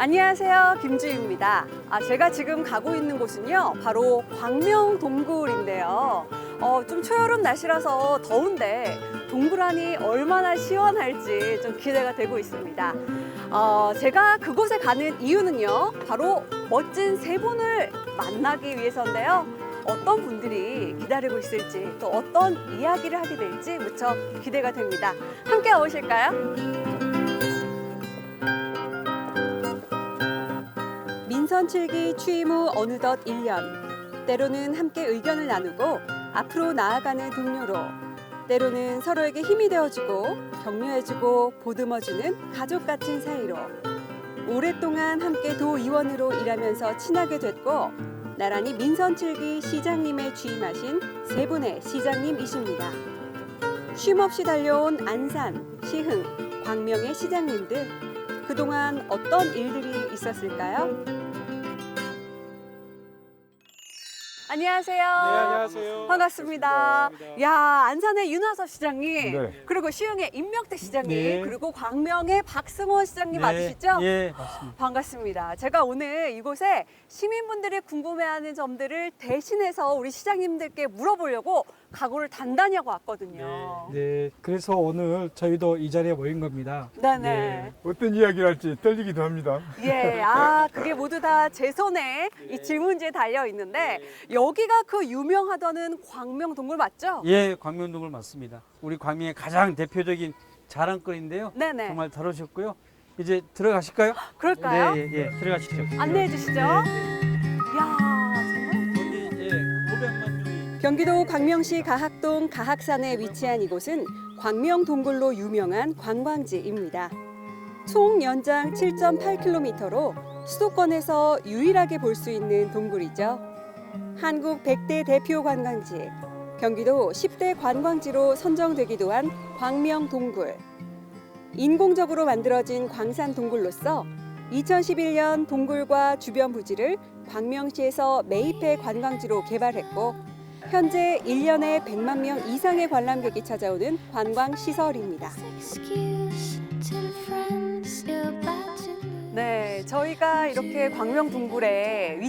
안녕하세요, 김주희입니다. 제가 지금 가고 있는 곳은요, 바로 광명동굴인데요. 좀 초여름 날씨라서 더운데 동굴 안이 얼마나 시원할지 좀 기대가 되고 있습니다. 제가 그곳에 가는 이유는요, 바로 멋진 세 분을 만나기 위해서인데요. 어떤 분들이 기다리고 있을지, 또 어떤 이야기를 하게 될지 무척 기대가 됩니다. 함께 오실까요? 민선 7기 취임 후 어느덧 1년. 때로는 함께 의견을 나누고 앞으로 나아가는 동료로, 때로는 서로에게 힘이 되어주고 격려해주고 보듬어주는 가족 같은 사이로 오랫동안 함께 도의원으로 일하면서 친하게 됐고, 나란히 민선 7기 시장님에 취임하신 세 분의 시장님이십니다. 쉼없이 달려온 안산, 시흥, 광명의 시장님들, 그동안 어떤 일들이 있었을까요? 안녕하세요. 네, 안녕하세요. 반갑습니다. 반갑습니다. 야, 안산의 윤하섭 시장님, 네. 그리고 시흥의 임명택 시장님, 네. 그리고 광명의 박승원 시장님 네. 맞으시죠? 예, 맞습니다. 반갑습니다. 제가 오늘 이곳에 시민분들이 궁금해하는 점들을 대신해서 우리 시장님들께 물어보려고 각오를 단단히 하고 왔거든요. 네, 그래서 오늘 저희도 이 자리에 모인 겁니다. 네네. 어떤 이야기를 할지 떨리기도 합니다. 예, 그게 모두 다 제 손에 이 질문지에 달려 있는데, 여기가 그 유명하다는 광명동굴 맞죠? 예, 광명동굴 맞습니다. 우리 광명의 가장 대표적인 자랑거리인데요. 네네. 정말 다루셨고요. 이제 들어가실까요? 그럴까요? 네, 예, 들어가시죠. 안내해 주시죠. 네, 이야, 정말. 여기 500만 명이 경기도 광명시 가학동 가학산에 위치한 이곳은 광명동굴로 유명한 관광지입니다. 총 연장 7.8km로 수도권에서 유일하게 볼 수 있는 동굴이죠. 한국 100대 대표 관광지, 경기도 10대 관광지로 선정되기도 한 광명동굴. 인공적으로 만들어진 광산 동굴로서 2011년 동굴과 주변 부지를 광명시에서 매입해 관광지로 개발했고, 현재 1년에 100만 명 이상의 관람객이 찾아오는 관광시설입니다. 네, 저희가 이렇게 광명동굴에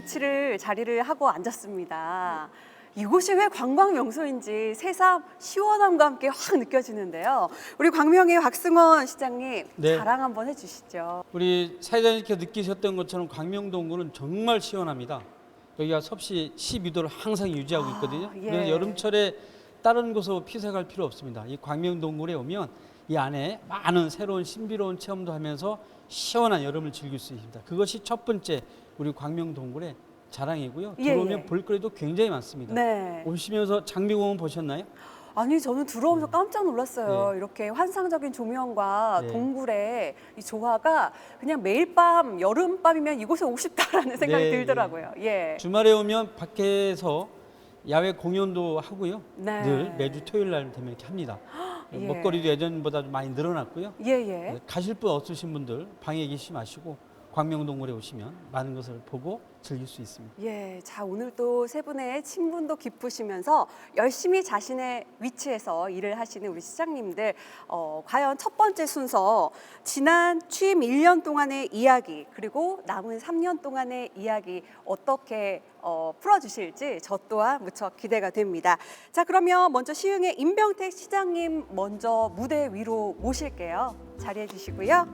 자리를 하고 앉았습니다. 이곳이 왜 관광 명소인지 새삼 시원함과 함께 확 느껴지는데요. 우리 광명의 박승원 시장님, 네. 자랑 한번 해주시죠. 우리 사회자님께서 느끼셨던 것처럼 광명동굴은 정말 시원합니다. 여기가 섭씨 12도를 항상 유지하고 있거든요. 예. 그래서 여름철에 다른 곳으로 피서갈 필요 없습니다. 이 광명동굴에 오면 이 안에 많은 새로운 신비로운 체험도 하면서 시원한 여름을 즐길 수 있습니다. 그것이 첫 번째 우리 광명동굴의 자랑이고요. 예, 들어오면 예. 볼거리도 굉장히 많습니다. 네. 오시면서 장미공원 보셨나요? 아니, 저는 들어오면서 깜짝 놀랐어요. 네. 이렇게 환상적인 조명과 네. 동굴의 이 조화가 그냥 매일 밤, 여름밤이면 이곳에 오고 싶다라는 생각이 네, 들더라고요. 예. 주말에 오면 밖에서 야외 공연도 하고요. 네. 늘 매주 토요일 날 되면 이렇게 합니다. 예. 먹거리도 예전보다 좀 많이 늘어났고요. 예, 예. 가실 분 없으신 분들 방에 계시지 마시고 광명동굴에 오시면 많은 것을 보고 즐길 수 있습니다. 예, 자, 오늘 또 세 분의 친분도 깊으시면서 열심히 자신의 위치에서 일을 하시는 우리 시장님들, 과연 첫 번째 순서, 지난 취임 1년 동안의 이야기, 그리고 남은 3년 동안의 이야기 어떻게 풀어주실지 저 또한 무척 기대가 됩니다. 자, 그러면 먼저 시흥의 임병택 시장님 먼저 무대 위로 모실게요. 자리해 주시고요.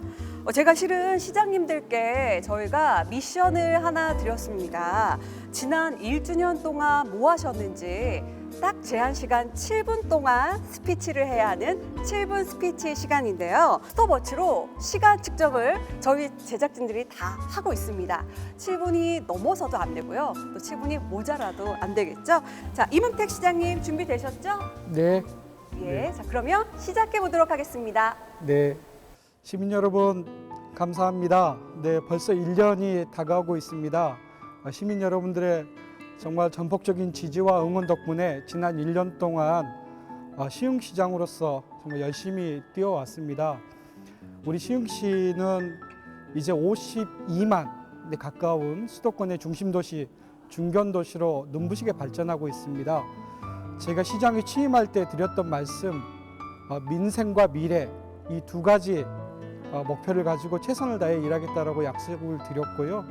제가 실은 시장님들께 저희가 미션을 하나 드렸습니다. 지난 1주년 동안 뭐 하셨는지 딱 제한 시간 7분 동안 스피치를 해야 하는 7분 스피치 시간인데요. 스톱워치로 시간 측정을 저희 제작진들이 다 하고 있습니다. 7분이 넘어서도 안 되고요. 또 7분이 모자라도 안 되겠죠. 자, 임은택 시장님 준비되셨죠? 네, 예. 자, 그러면 시작해 보도록 하겠습니다. 네. 시민 여러분, 감사합니다. 네, 벌써 1년이 다가오고 있습니다. 시민 여러분들의 정말 전폭적인 지지와 응원 덕분에 지난 1년 동안 시흥시장으로서 정말 열심히 뛰어왔습니다. 우리 시흥시는 이제 52만에 가까운 수도권의 중심도시, 중견도시로 눈부시게 발전하고 있습니다. 제가 시장에 취임할 때 드렸던 말씀, 민생과 미래 이 두 가지 목표를 가지고 최선을 다해 일하겠다라고 약속을 드렸고요.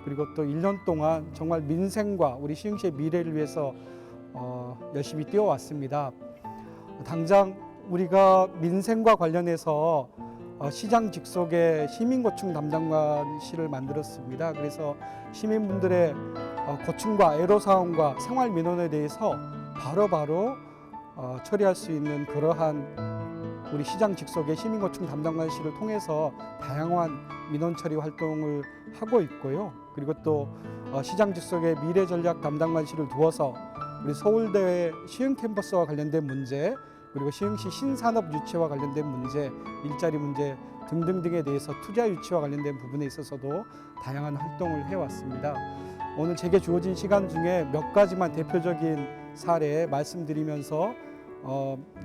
그리고 또 1년 동안 정말 민생과 우리 시흥시의 미래를 위해서 열심히 뛰어왔습니다. 당장 우리가 민생과 관련해서 시장 직속의 시민고충 담당관실을 만들었습니다. 그래서 시민분들의 고충과 애로사항과 생활민원에 대해서 바로바로 처리할 수 있는 그러한 우리 시장 직속의 시민고충 담당관실을 통해서 다양한 민원 처리 활동을 하고 있고요. 그리고 또 시장 직속의 미래전략 담당관실을 두어서 우리 서울대 시흥 캠퍼스와 관련된 문제, 그리고 시흥시 신산업 유치와 관련된 문제, 일자리 문제 등등등에 대해서 투자 유치와 관련된 부분에 있어서도 다양한 활동을 해왔습니다. 오늘 제게 주어진 시간 중에 몇 가지만 대표적인 사례 말씀드리면서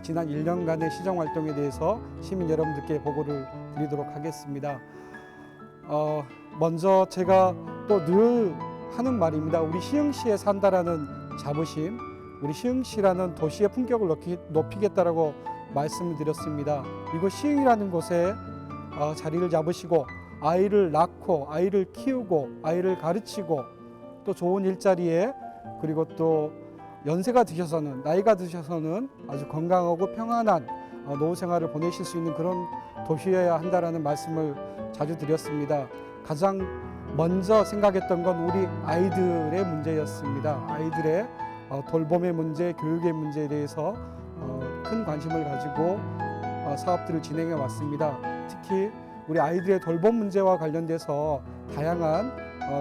지난 1년간의 시정 활동에 대해서 시민 여러분들께 보고를 드리도록 하겠습니다. 먼저 제가 또 늘 하는 말입니다. 우리 시흥시에 산다라는 자부심, 우리 시흥시라는 도시의 품격을 높이겠다라고 말씀을 드렸습니다. 이곳 시흥이라는 곳에 자리를 잡으시고 아이를 낳고 아이를 키우고 아이를 가르치고 또 좋은 일자리에, 그리고 또 연세가 드셔서는, 나이가 드셔서는 아주 건강하고 평안한 노후 생활을 보내실 수 있는 그런 도시여야 한다라는 말씀을 자주 드렸습니다. 가장 먼저 생각했던 건 우리 아이들의 문제였습니다. 아이들의 돌봄의 문제, 교육의 문제에 대해서 큰 관심을 가지고 사업들을 진행해 왔습니다. 특히 우리 아이들의 돌봄 문제와 관련돼서 다양한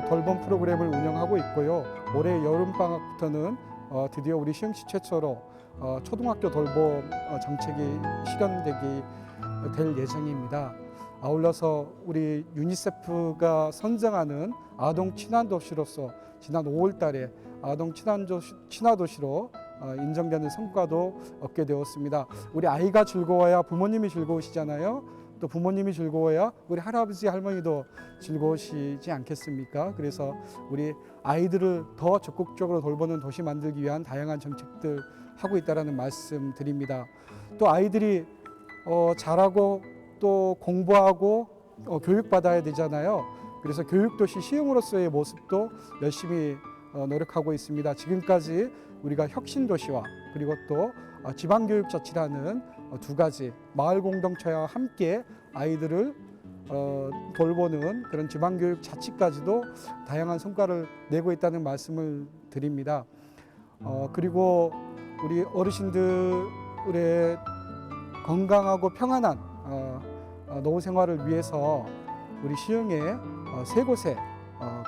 돌봄 프로그램을 운영하고 있고요. 올해 여름방학부터는 드디어 우리 시흥시 최초로 초등학교 돌봄 정책이 실현되게 될 예정입니다. 아울러서 우리 유니세프가 선정하는 아동 친화 도시로서 지난 5월 달에 아동 친화 도시로 인정되는 성과도 얻게 되었습니다. 우리 아이가 즐거워야 부모님이 즐거우시잖아요. 또 부모님이 즐거워야 우리 할아버지 할머니도 즐거우시지 않겠습니까? 그래서 우리 아이들을 더 적극적으로 돌보는 도시 만들기 위한 다양한 정책들 하고 있다라는 말씀 드립니다. 또 아이들이 잘하고 또 공부하고 교육받아야 되잖아요. 그래서 교육도시 시흥으로서의 모습도 열심히 노력하고 있습니다. 지금까지 우리가 혁신도시와 그리고 또 지방교육자치라는 두 가지 마을 공동체와 함께 아이들을 돌보는 그런 지방교육 자치까지도 다양한 성과를 내고 있다는 말씀을 드립니다. 그리고 우리 어르신들의 건강하고 평안한 노후 생활을 위해서 우리 시흥에 세 곳의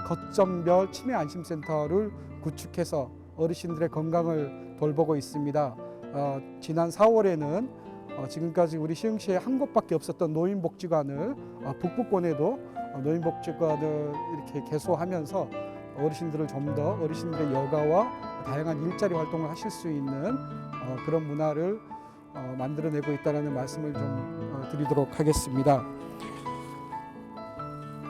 거점별 치매 안심센터를 구축해서 어르신들의 건강을 돌보고 있습니다. 지난 4월에는 지금까지 우리 시흥시에 한 곳밖에 없었던 노인복지관을 북부권에도 노인복지관을 이렇게 개소하면서 어르신들을 좀 더 어르신들의 여가와 다양한 일자리 활동을 하실 수 있는 그런 문화를 만들어내고 있다는 말씀을 좀 드리도록 하겠습니다.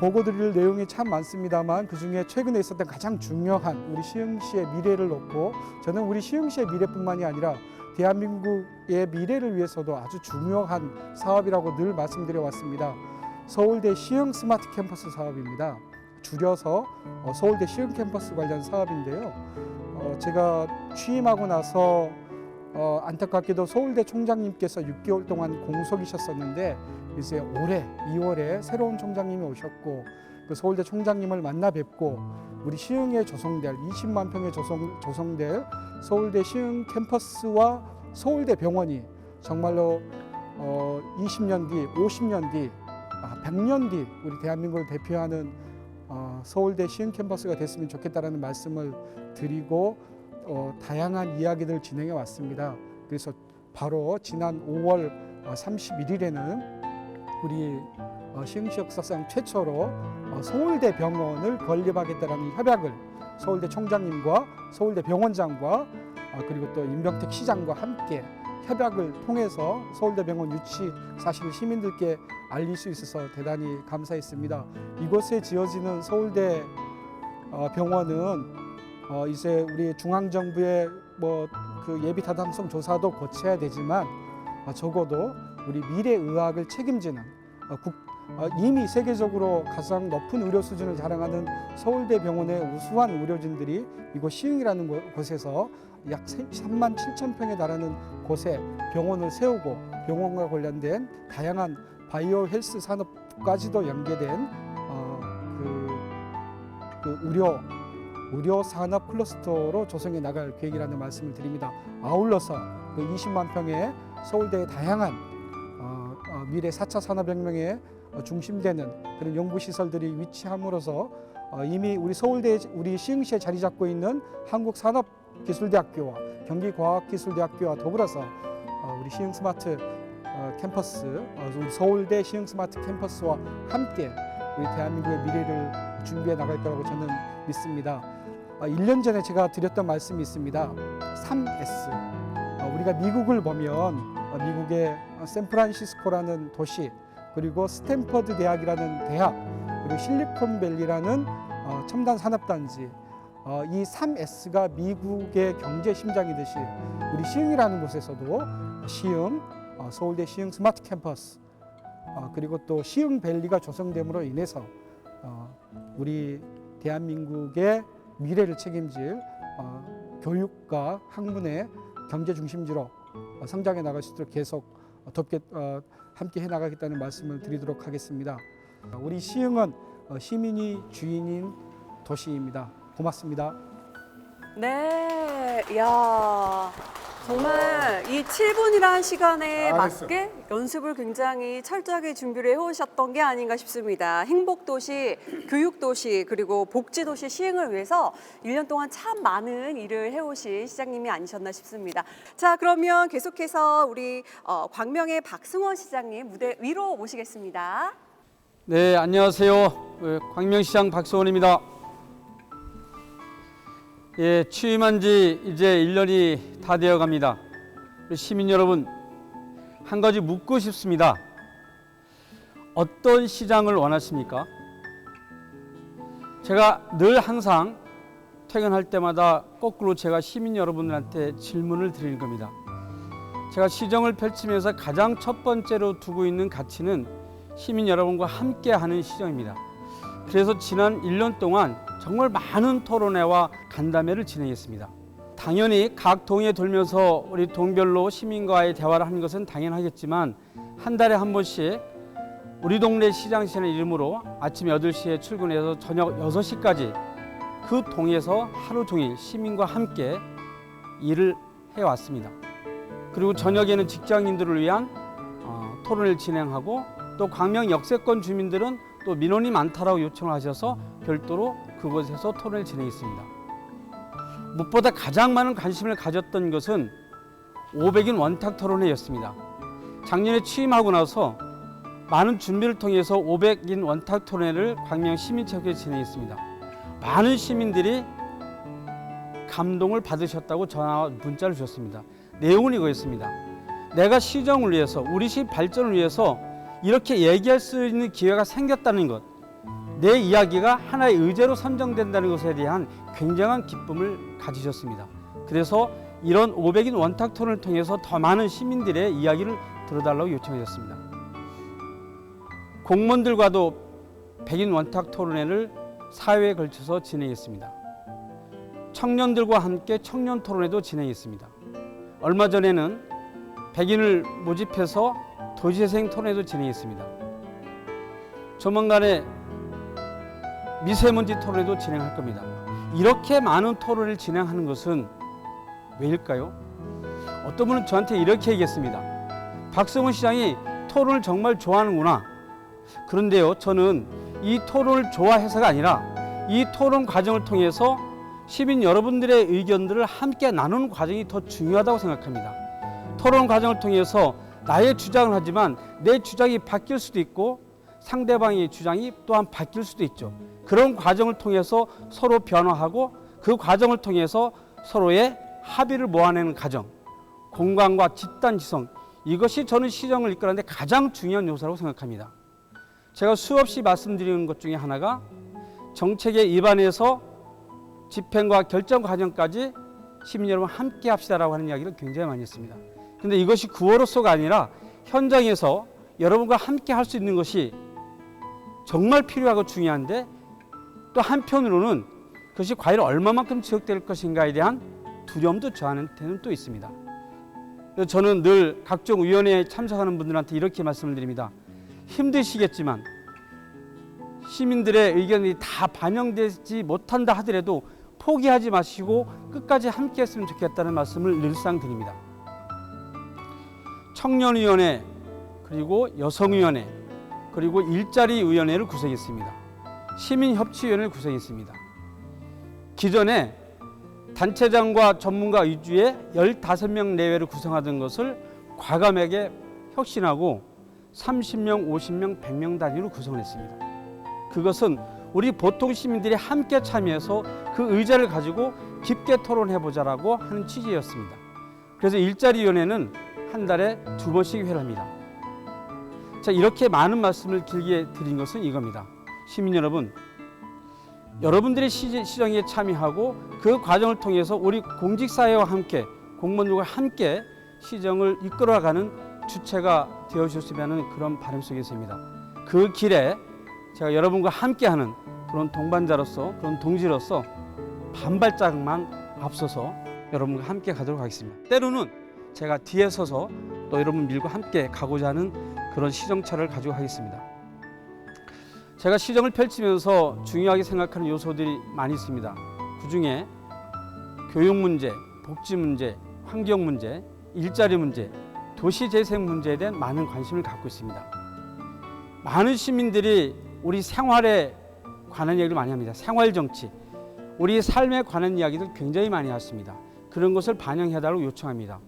보고 드릴 내용이 참 많습니다만 그중에 최근에 있었던 가장 중요한 우리 시흥시의 미래를 놓고 저는 우리 시흥시의 미래뿐만이 아니라 대한민국의 미래를 위해서도 아주 중요한 사업이라고 늘 말씀드려 왔습니다. 서울대 시흥 스마트 캠퍼스 사업입니다. 줄여서 서울대 시흥 캠퍼스 관련 사업인데요. 제가 취임하고 나서 안타깝게도 서울대 총장님께서 6개월 동안 공석이셨었는데 이제 올해 2월에 새로운 총장님이 오셨고 그 서울대 총장님을 만나 뵙고 우리 시흥에 조성될 20만 평에 조성될 서울대 시흥 캠퍼스와 서울대 병원이 정말로 20년 뒤, 50년 뒤, 100년 뒤 우리 대한민국을 대표하는 서울대 시흥 캠퍼스가 됐으면 좋겠다라는 말씀을 드리고 다양한 이야기들을 진행해 왔습니다. 그래서 바로 지난 5월 31일에는 우리 시흥시 역사상 최초로 서울대 병원을 건립하겠다는 협약을 서울대 총장님과 서울대 병원장과 그리고 또 임병택 시장과 함께 협약을 통해서 서울대 병원 유치 사실을 시민들께 알릴 수 있어서 대단히 감사했습니다. 이곳에 지어지는 서울대 병원은 이제 우리 중앙정부의 그 예비 타당성 조사도 거쳐야 되지만 적어도 우리 미래의학을 책임지는 이미 세계적으로 가장 높은 의료 수준을 자랑하는 서울대 병원의 우수한 의료진들이 이곳 시흥이라는 곳에서 약 3만 7천 평에 달하는 곳에 병원을 세우고 병원과 관련된 다양한 바이오 헬스 산업까지도 연계된 의료 산업 클러스터로 조성해 나갈 계획이라는 말씀을 드립니다. 아울러서 20만 평의 서울대의 다양한 미래 4차 산업혁명에 중심되는 그런 연구시설들이 위치함으로써 이미 우리 서울대, 우리 시흥시에 자리 잡고 있는 한국산업기술대학교와 경기과학기술대학교와 더불어서 우리 시흥스마트 캠퍼스, 우리 서울대 시흥스마트 캠퍼스와 함께 우리 대한민국의 미래를 준비해 나갈 거라고 저는 믿습니다. 1년 전에 제가 드렸던 말씀이 있습니다. 3S. 우리가 미국을 보면 미국의 샌프란시스코라는 도시, 그리고 스탠퍼드 대학이라는 대학, 그리고 실리콘밸리라는 첨단 산업단지, 이 3S가 미국의 경제 심장이듯이 우리 시흥이라는 곳에서도 시흥, 서울대 시흥 스마트 캠퍼스, 그리고 또 시흥밸리가 조성됨으로 인해서 우리 대한민국의 미래를 책임질 교육과 학문의 경제 중심지로 성장해 나갈 수 있도록 계속 함께 해 나가겠다는 말씀을 드리도록 하겠습니다. 우리 시흥은 시민이 주인인 도시입니다. 고맙습니다. 네, 이야, 정말 이 7분이라는 시간에 잘했어. 맞게 연습을 굉장히 철저하게 준비를 해오셨던 게 아닌가 싶습니다. 행복도시, 교육도시, 그리고 복지도시 시행을 위해서 1년 동안 참 많은 일을 해오신 시장님이 아니셨나 싶습니다. 자, 그러면 계속해서 우리 광명의 박승원 시장님 무대 위로 모시겠습니다. 네, 안녕하세요. 광명시장 박수원입니다. 예, 취임한 지 이제 1년이 다 되어 갑니다. 시민 여러분, 한 가지 묻고 싶습니다. 어떤 시장을 원하십니까? 제가 늘 항상 퇴근할 때마다 거꾸로 제가 시민 여러분들한테 질문을 드리는 겁니다. 제가 시정을 펼치면서 가장 첫 번째로 두고 있는 가치는 시민 여러분과 함께 하는 시정입니다. 그래서 지난 1년 동안 정말 많은 토론회와 간담회를 진행했습니다. 당연히 각 동에 돌면서 우리 동별로 시민과의 대화를 하는 것은 당연하겠지만 한 달에 한 번씩 우리 동네 시장시라는 이름으로 아침 8시에 출근해서 저녁 6시까지 그 동에서 하루 종일 시민과 함께 일을 해왔습니다. 그리고 저녁에는 직장인들을 위한 토론을 진행하고 또 광명 역세권 주민들은 또 민원이 많다라고 요청을 하셔서 별도로 그곳에서 토론을 진행했습니다. 무엇보다 가장 많은 관심을 가졌던 것은 500인 원탁 토론회였습니다. 작년에 취임하고 나서 많은 준비를 통해서 500인 원탁 토론회를 광명 시민체육회에서 진행했습니다. 많은 시민들이 감동을 받으셨다고 전화와 문자를 주셨습니다. 내용은 이거였습니다. 내가 시정을 위해서, 우리 시 발전을 위해서 이렇게 얘기할 수 있는 기회가 생겼다는 것, 내 이야기가 하나의 의제로 선정된다는 것에 대한 굉장한 기쁨을 가지셨습니다. 그래서 이런 500인 원탁 토론을 통해서 더 많은 시민들의 이야기를 들어달라고 요청하셨습니다. 공무원들과도 100인 원탁 토론회를 4회에 걸쳐서 진행했습니다. 청년들과 함께 청년 토론회도 진행했습니다. 얼마 전에는 100인을 모집해서 도시재생 토론회도 진행했습니다. 조만간에 미세먼지 토론회도 진행할 겁니다. 이렇게 많은 토론을 진행하는 것은 왜일까요? 어떤 분은 저한테 이렇게 얘기했습니다. 박승원 시장이 토론을 정말 좋아하는구나. 그런데요, 저는 이 토론을 좋아해서가 아니라 이 토론 과정을 통해서 시민 여러분들의 의견들을 함께 나누는 과정이 더 중요하다고 생각합니다. 토론 과정을 통해서 나의 주장을 하지만 내 주장이 바뀔 수도 있고 상대방의 주장이 또한 바뀔 수도 있죠. 그런 과정을 통해서 서로 변화하고 그 과정을 통해서 서로의 합의를 모아내는 과정, 공감과 집단지성, 이것이 저는 시정을 이끌어내는 데 가장 중요한 요소라고 생각합니다. 제가 수없이 말씀드리는 것 중에 하나가 정책의 입안에서 집행과 결정 과정까지 시민 여러분 함께 합시다라고 하는 이야기를 굉장히 많이 했습니다. 근데 이것이 구호로서가 아니라 현장에서 여러분과 함께 할 수 있는 것이 정말 필요하고 중요한데 또 한편으로는 그것이 과연 얼마만큼 지속될 것인가에 대한 두려움도 저한테는 또 있습니다. 그래서 저는 늘 각종 위원회에 참석하는 분들한테 이렇게 말씀을 드립니다. 힘드시겠지만 시민들의 의견이 다 반영되지 못한다 하더라도 포기하지 마시고 끝까지 함께 했으면 좋겠다는 말씀을 늘상 드립니다. 청년위원회, 그리고 여성위원회, 그리고 일자리위원회를 구성했습니다. 시민협치위원회를 구성했습니다. 기존에 단체장과 전문가 위주의 15명 내외를 구성하던 것을 과감하게 혁신하고 30명, 50명, 100명 단위로 구성을 했습니다. 그것은 우리 보통 시민들이 함께 참여해서 그 의자를 가지고 깊게 토론해보자라고 하는 취지였습니다. 그래서 일자리위원회는 한 달에 2번씩 회를 합니다. 자, 이렇게 많은 말씀을 길게 드린 것은 이겁니다. 시민 여러분, 여러분들이 시정에 참여하고 그 과정을 통해서 우리 공직사회와 함께, 공무원들과 함께 시정을 이끌어가는 주체가 되어주셨으면 하는 그런 바람 속에 있습니다. 그 길에 제가 여러분과 함께하는 그런 동반자로서, 그런 동지로서 반발짝만 앞서서 여러분과 함께 가도록 하겠습니다. 때로는 제가 뒤에 서서 또 여러분 밀고 함께 가고자 하는 그런 시정차를 가지고 하겠습니다. 제가 시정을 펼치면서 중요하게 생각하는 요소들이 많이 있습니다. 그중에 교육 문제, 복지 문제, 환경 문제, 일자리 문제, 도시 재생 문제에 대한 많은 관심을 갖고 있습니다. 많은 시민들이 우리 생활에 관한 이야기를 많이 합니다. 생활 정치, 우리 삶에 관한 이야기들 굉장히 많이 하십니다. 그런 것을 반영해달라고 요청합니다.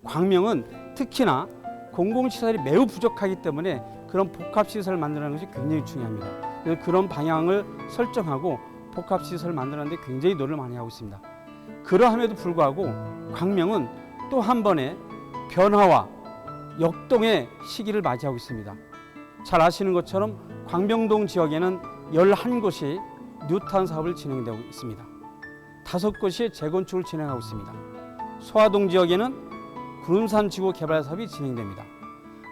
광명은 특히나 공공시설이 매우 부족하기 때문에 그런 복합시설을 만드는 것이 굉장히 중요합니다. 그래서 그런 방향을 설정하고 복합시설을 만드는 데 굉장히 노력을 많이 하고 있습니다. 그러함에도 불구하고 광명은 또 한 번의 변화와 역동의 시기를 맞이하고 있습니다. 잘 아시는 것처럼 광명동 지역에는 11곳이 뉴타운 사업을 진행되고 있습니다. 5곳이 재건축을 진행하고 있습니다. 소화동 지역에는 구름산 지구 개발 사업이 진행됩니다.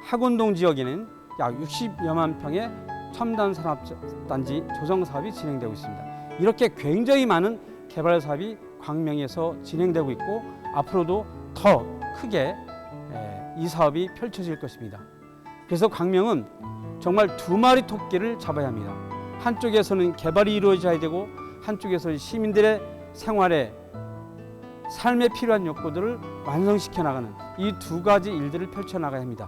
학원동 지역에는 약 60여만 평의 첨단 산업단지 조성 사업이 진행되고 있습니다. 이렇게 굉장히 많은 개발 사업이 광명에서 진행되고 있고 앞으로도 더 크게 이 사업이 펼쳐질 것입니다. 그래서 광명은 정말 2마리 토끼를 잡아야 합니다. 한쪽에서는 개발이 이루어져야 되고 한쪽에서는 시민들의 생활에 삶에 필요한 욕구들을 완성시켜 나가는 이 2가지 일들을 펼쳐나가야 합니다.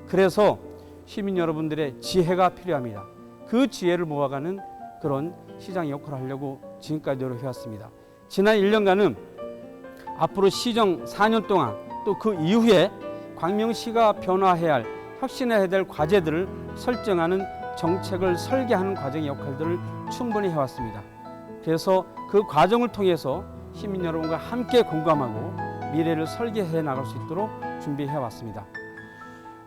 그래서 시민 여러분들의 지혜가 필요합니다. 그 지혜를 모아가는 그런 시장 역할을 하려고 지금까지 노력해왔습니다. 지난 1년간은 앞으로 시정 4년 동안 또 그 이후에 광명시가 변화해야 할, 혁신해야 될 과제들을 설정하는 정책을 설계하는 과정의 역할들을 충분히 해왔습니다. 그래서 그 과정을 통해서 시민 여러분과 함께 공감하고 미래를 설계해 나갈 수 있도록 준비해 왔습니다.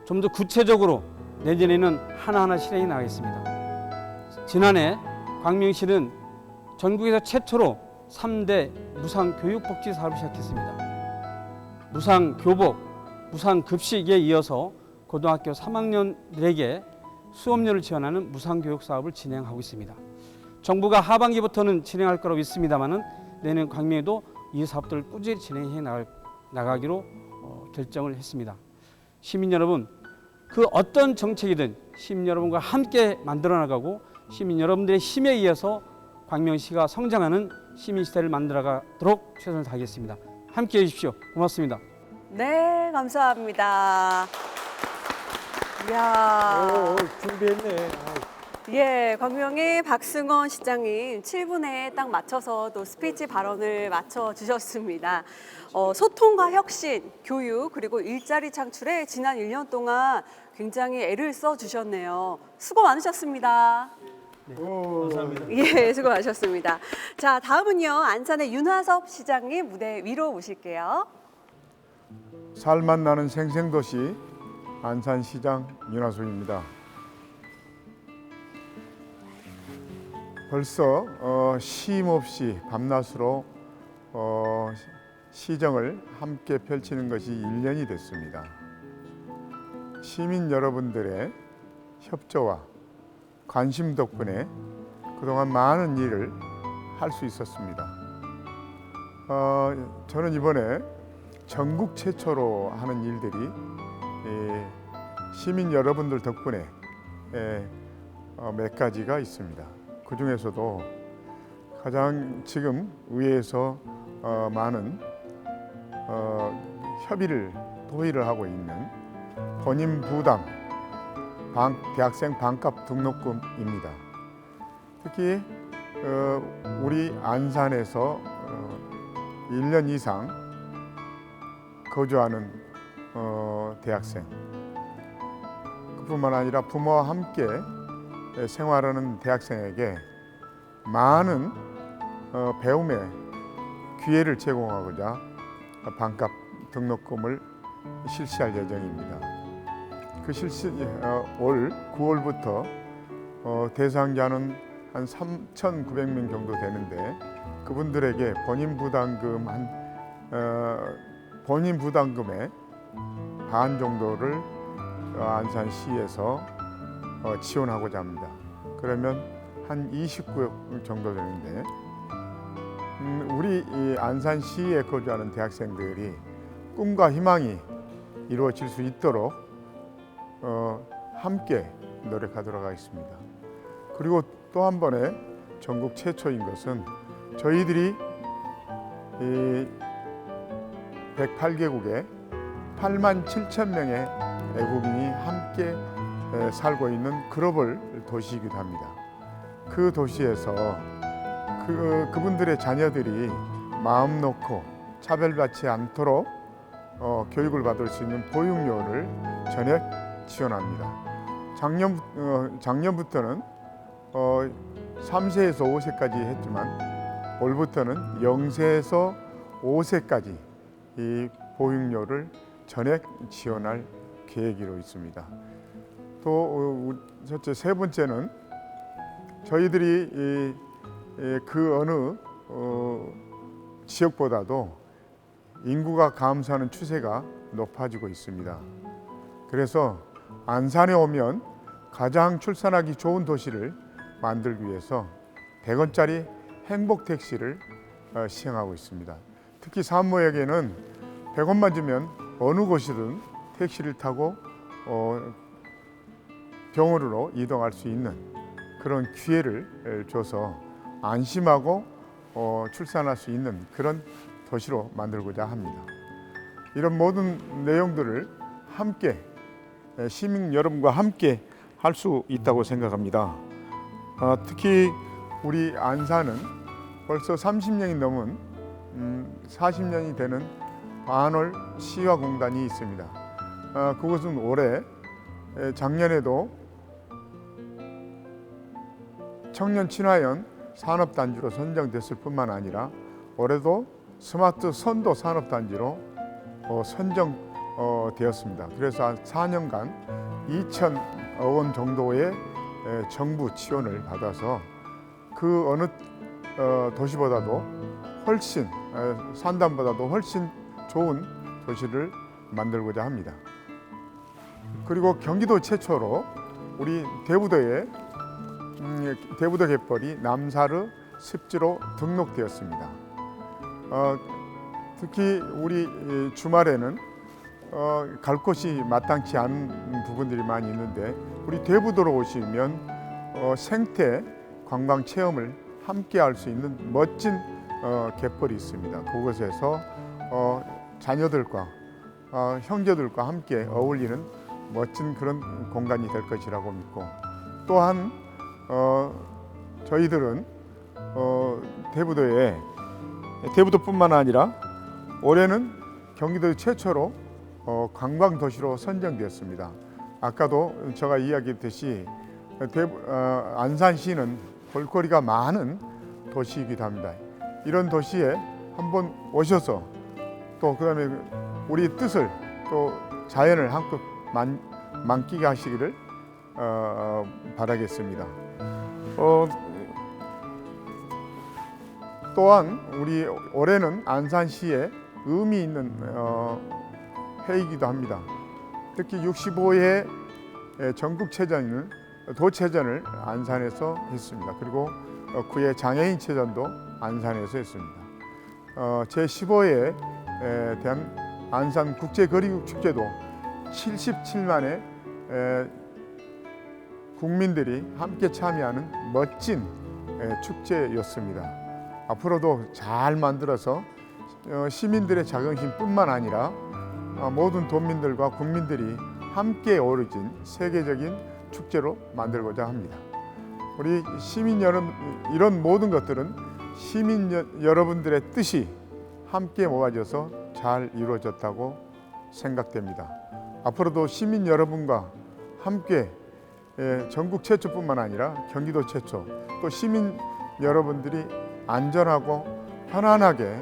좀 더 구체적으로 내년에는 하나하나 실행해 나가겠습니다. 지난해 광명시는 전국에서 최초로 3대 무상교육복지 사업을 시작했습니다. 무상교복, 무상급식에 이어서 고등학교 3학년들에게 수업료를 지원하는 무상교육 사업을 진행하고 있습니다. 정부가 하반기부터는 진행할 거라고 있습니다만은 내년 광명에도 이 사업들을 꾸준히 진행해 나가기로 결정을 했습니다. 시민 여러분, 그 어떤 정책이든 시민 여러분과 함께 만들어 나가고 시민 여러분들의 힘에 의해서 광명시가 성장하는 시민시대를 만들어가도록 최선을 다하겠습니다. 함께해 주십시오. 고맙습니다. 네, 감사합니다. 이야. 준비했네. 예, 광명의 박승원 시장님 7분에 딱 맞춰서 또 스피치 발언을 맞춰 주셨습니다. 소통과 혁신, 교육 그리고 일자리 창출에 지난 1년 동안 굉장히 애를 써 주셨네요. 수고 많으셨습니다. 감사합니다. 예, 수고 많으셨습니다. 자, 다음은요 안산의 윤화섭 시장님 무대 위로 오실게요. 살맛 나는 생생도시 안산시장 윤하숙입니다. 벌써 쉼 없이 밤낮으로 시정을 함께 펼치는 것이 1년이 됐습니다. 시민 여러분들의 협조와 관심 덕분에 그동안 많은 일을 할 수 있었습니다. 저는 이번에 전국 최초로 하는 일들이 시민 여러분들 덕분에 몇 가지가 있습니다. 그 중에서도 가장 지금 의회에서 많은 도의를 하고 있는 본인 부담 대학생 반값 등록금입니다. 특히 우리 안산에서 1년 이상 거주하는 대학생, 그뿐만 아니라 부모와 함께 생활하는 대학생에게 많은 배움의 기회를 제공하고자 반값 등록금을 실시할 예정입니다. 올 9월부터 대상자는 한 3,900명 정도 되는데 그분들에게 본인 부담금의 반 정도를 안산시에서 지원하고자 합니다. 그러면 한 29억 정도 되는데 우리 이 안산시에 거주하는 대학생들이 꿈과 희망이 이루어질 수 있도록 함께 노력하도록 하겠습니다. 그리고 또 한 번에 전국 최초인 것은 저희들이 108개국에 8만 7천 명의 외국인이 함께 살고 있는 글로벌 도시이기도 합니다. 그 도시에서 그분들의 자녀들이 마음 놓고 차별받지 않도록 교육을 받을 수 있는 보육료를 전액 지원합니다. 작년부터는 3세에서 5세까지 했지만 올부터는 0세에서 5세까지 이 보육료를 전액 지원할 계획으로 있습니다. 또 첫째, 세 번째는 저희들이 그 어느 지역보다도 인구가 감소하는 추세가 높아지고 있습니다. 그래서 안산에 오면 가장 출산하기 좋은 도시를 만들기 위해서 100원짜리 행복 택시를 시행하고 있습니다. 특히 산모에게는 100원만 주면 어느 곳이든 택시를 타고 병원으로 이동할 수 있는 그런 기회를 줘서 안심하고 출산할 수 있는 그런 도시로 만들고자 합니다. 이런 모든 내용들을 함께 시민 여러분과 함께 할 수 있다고 생각합니다. 특히 우리 안산은 벌써 30년이 넘은 40년이 되는 반월 시화공단이 있습니다. 그것은 작년에도 청년 친화연 산업단지로 선정됐을 뿐만 아니라 올해도 스마트 선도 산업단지로 선정되었습니다. 그래서 한 4년간 2천억 원 정도의 정부 지원을 받아서 그 어느 도시보다도 훨씬 산단보다도 훨씬 좋은 도시를 만들고자 합니다. 그리고 경기도 최초로 우리 대부도에 대부도 갯벌이 남사르 습지로 등록되었습니다. 특히 우리 주말에는 갈 곳이 마땅치 않은 부분들이 많이 있는데 우리 대부도로 오시면 생태 관광 체험을 함께 할 수 있는 멋진 갯벌이 있습니다. 그곳에서 자녀들과 형제들과 함께 어울리는 멋진 그런 공간이 될 것이라고 믿고 또한 저희들은 대부도뿐만 아니라 올해는 경기도 최초로 관광도시로 선정되었습니다. 아까도 제가 이야기했듯이 안산시는 볼거리가 많은 도시이기도 합니다. 이런 도시에 한번 오셔서 또 그다음에 우리 뜻을 또 자연을 한껏 만끽 하시기를 바라겠습니다. 또한 우리 올해는 안산시에 의미 있는 해이기도 합니다. 특히 65회 전국체전을 도체전을 안산에서 했습니다. 그리고 9회 장애인체전도 안산에서 했습니다. 제15회 대한 안산국제거리축제도 77만의 국민들이 함께 참여하는 멋진 축제였습니다. 앞으로도 잘 만들어서 시민들의 자긍심뿐만 아니라 모든 도민들과 국민들이 함께 어우러진 세계적인 축제로 만들고자 합니다. 우리 시민 여러분, 이런 모든 것들은 시민 여러분들의 뜻이 함께 모아져서 잘 이루어졌다고 생각됩니다. 앞으로도 시민 여러분과 함께 전국 최초뿐만 아니라 경기도 최초, 또 시민 여러분들이 안전하고 편안하게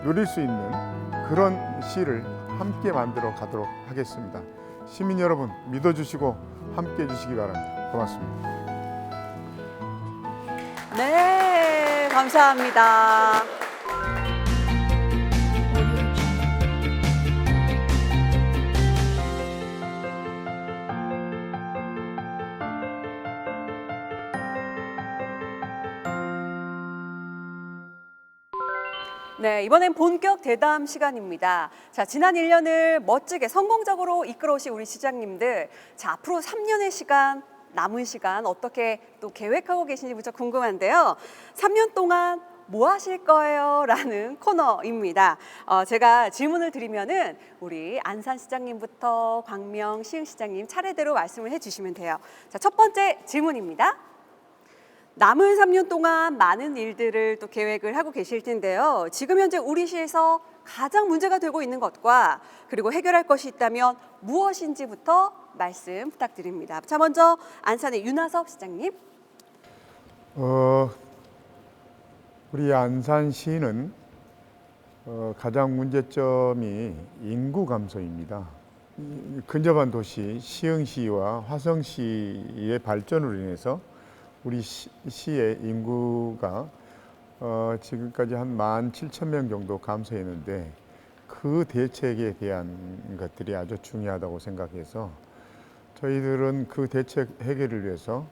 누릴 수 있는 그런 시를 함께 만들어 가도록 하겠습니다. 시민 여러분 믿어주시고 함께 해주시기 바랍니다. 고맙습니다. 네, 감사합니다. 네, 이번엔 본격 대담 시간입니다. 자, 지난 1년을 멋지게 성공적으로 이끌어오신 우리 시장님들, 자, 앞으로 3년의 시간, 남은 시간 어떻게 또 계획하고 계신지 무척 궁금한데요. 3년 동안 뭐 하실 거예요? 라는 코너입니다. 제가 질문을 드리면은 우리 안산 시장님부터 광명 시흥시장님 차례대로 말씀을 해주시면 돼요. 자, 첫 번째 질문입니다. 남은 3년 동안 많은 일들을 또 계획을 하고 계실 텐데요. 지금 현재 우리 시에서 가장 문제가 되고 있는 것과 그리고 해결할 것이 있다면 무엇인지부터 말씀 부탁드립니다. 자, 먼저 안산의 윤하섭 시장님. 우리 안산시는 가장 문제점이 인구 감소입니다. 근접한 도시 시흥시와 화성시의 발전으로 인해서 우리 시의 인구가 지금까지 한 17,000명 정도 감소했는데 그 대책에 대한 것들이 아주 중요하다고 생각해서 저희들은 그 대책 해결을 위해서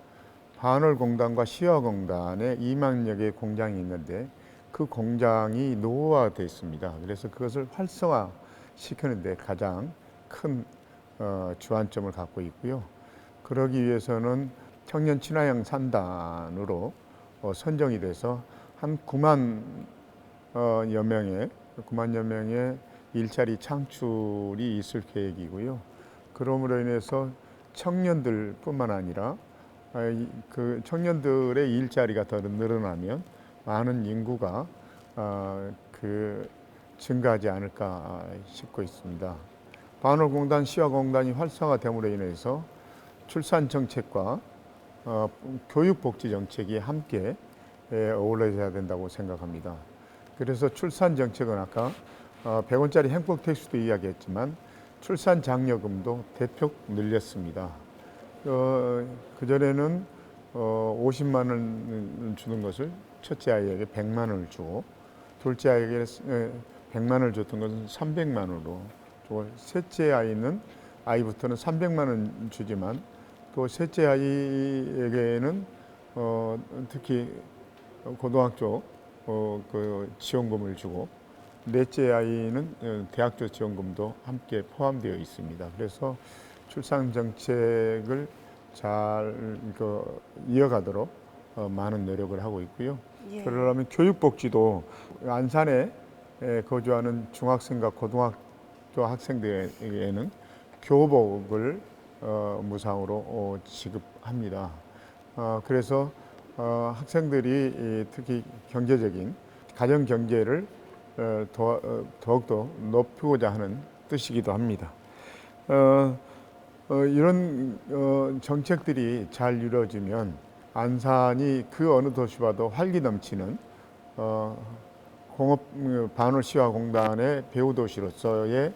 반월공단과 시화공단에 2만여 개의 공장이 있는데 그 공장이 노후화되어 있습니다. 그래서 그것을 활성화시키는 데 가장 큰 주안점을 갖고 있고요. 그러기 위해서는 청년 친화형 산단으로 선정이 돼서 한 9만여 명의 일자리 창출이 있을 계획이고요. 그러므로 인해서 청년들뿐만 아니라 그 청년들의 일자리가 더 늘어나면 많은 인구가 증가하지 않을까 싶고 있습니다. 반월공단, 시화공단이 활성화됨으로 인해서 출산 정책과 교육복지 정책이 함께 어우러져야 된다고 생각합니다. 그래서 출산 정책은 아까 100원짜리 행복택시도 이야기했지만 출산 장려금도 대폭 늘렸습니다. 그전에는 50만 원을 주는 것을 첫째 아이에게 100만 원을 주고 둘째 아이에게 100만 원을 줬던 것은 300만 원으로 주고 셋째 아이부터는 300만 원 주지만 또 셋째 아이에게는 특히 고등학교 그 지원금을 주고 넷째 아이는 대학교 지원금도 함께 포함되어 있습니다. 그래서 출산 정책을 잘 이어가도록 많은 노력을 하고 있고요. 예. 그러려면 교육복지도 안산에 거주하는 중학생과 고등학교 학생들에게는 교복을 무상으로 지급합니다. 그래서 학생들이 특히 경제적인 가정 경제를 더욱더 높이고자 하는 뜻이기도 합니다. 이런 정책들이 잘 이루어지면 안산이 그 어느 도시와도 활기 넘치는 공업 반월시화공단의 배후 도시로서의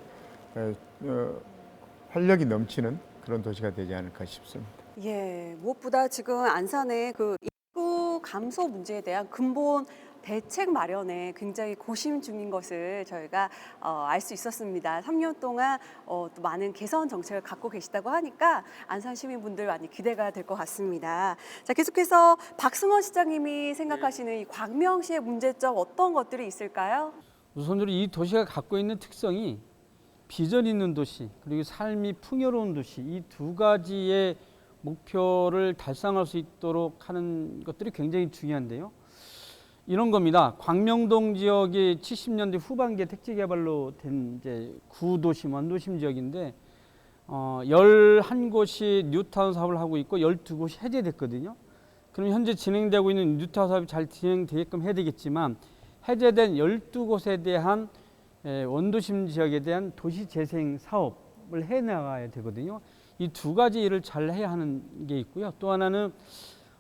활력이 넘치는 그런 도시가 되지 않을까 싶습니다. 예, 무엇보다 지금 안산의 그 인구 감소 문제에 대한 근본 대책 마련에 굉장히 고심 중인 것을 저희가 알 수 있었습니다. 3년 동안 또 많은 개선 정책을 갖고 계시다고 하니까 안산 시민분들 많이 기대가 될 것 같습니다. 자, 계속해서 박승원 시장님이 생각하시는 이 광명시의 문제점 어떤 것들이 있을까요? 우선적으로 이 도시가 갖고 있는 특성이 비전 있는 도시 그리고 삶이 풍요로운 도시 이 두 가지의 목표를 달성할 수 있도록 하는 것들이 굉장히 중요한데요. 이런 겁니다. 광명동 지역이 70년대 후반기에 택지 개발로 된 이제 구도심, 원도심 지역인데 11곳이 뉴타운 사업을 하고 있고 12곳이 해제됐거든요. 그럼 현재 진행되고 있는 뉴타운 사업이 잘 진행되게끔 해야 되겠지만 해제된 12곳에 대한 원도심 지역에 대한 도시 재생 사업을 해나가야 되거든요. 이 두 가지 일을 잘 해야 하는 게 있고요. 또 하나는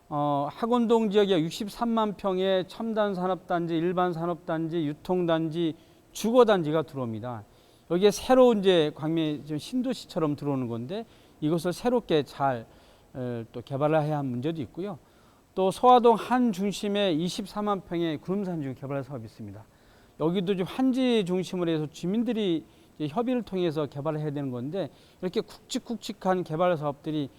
학원동 지역에 63만 평의 첨단 산업단지, 일반 산업단지, 유통단지, 주거단지가 들어옵니다. 여기에 새로 이제 광명 신도시처럼 들어오는 건데 이것을 새롭게 잘 또 개발을 해야 하는 문제도 있고요. 또 소화동 한 중심에 24만 평의 구름산중 개발 사업이 있습니다. 여기도 좀 한지 중심으로 해서 주민들이 협의를 통해서 개발을 해야 되는 건데 이렇게 굵직굵직한 개발 사업들이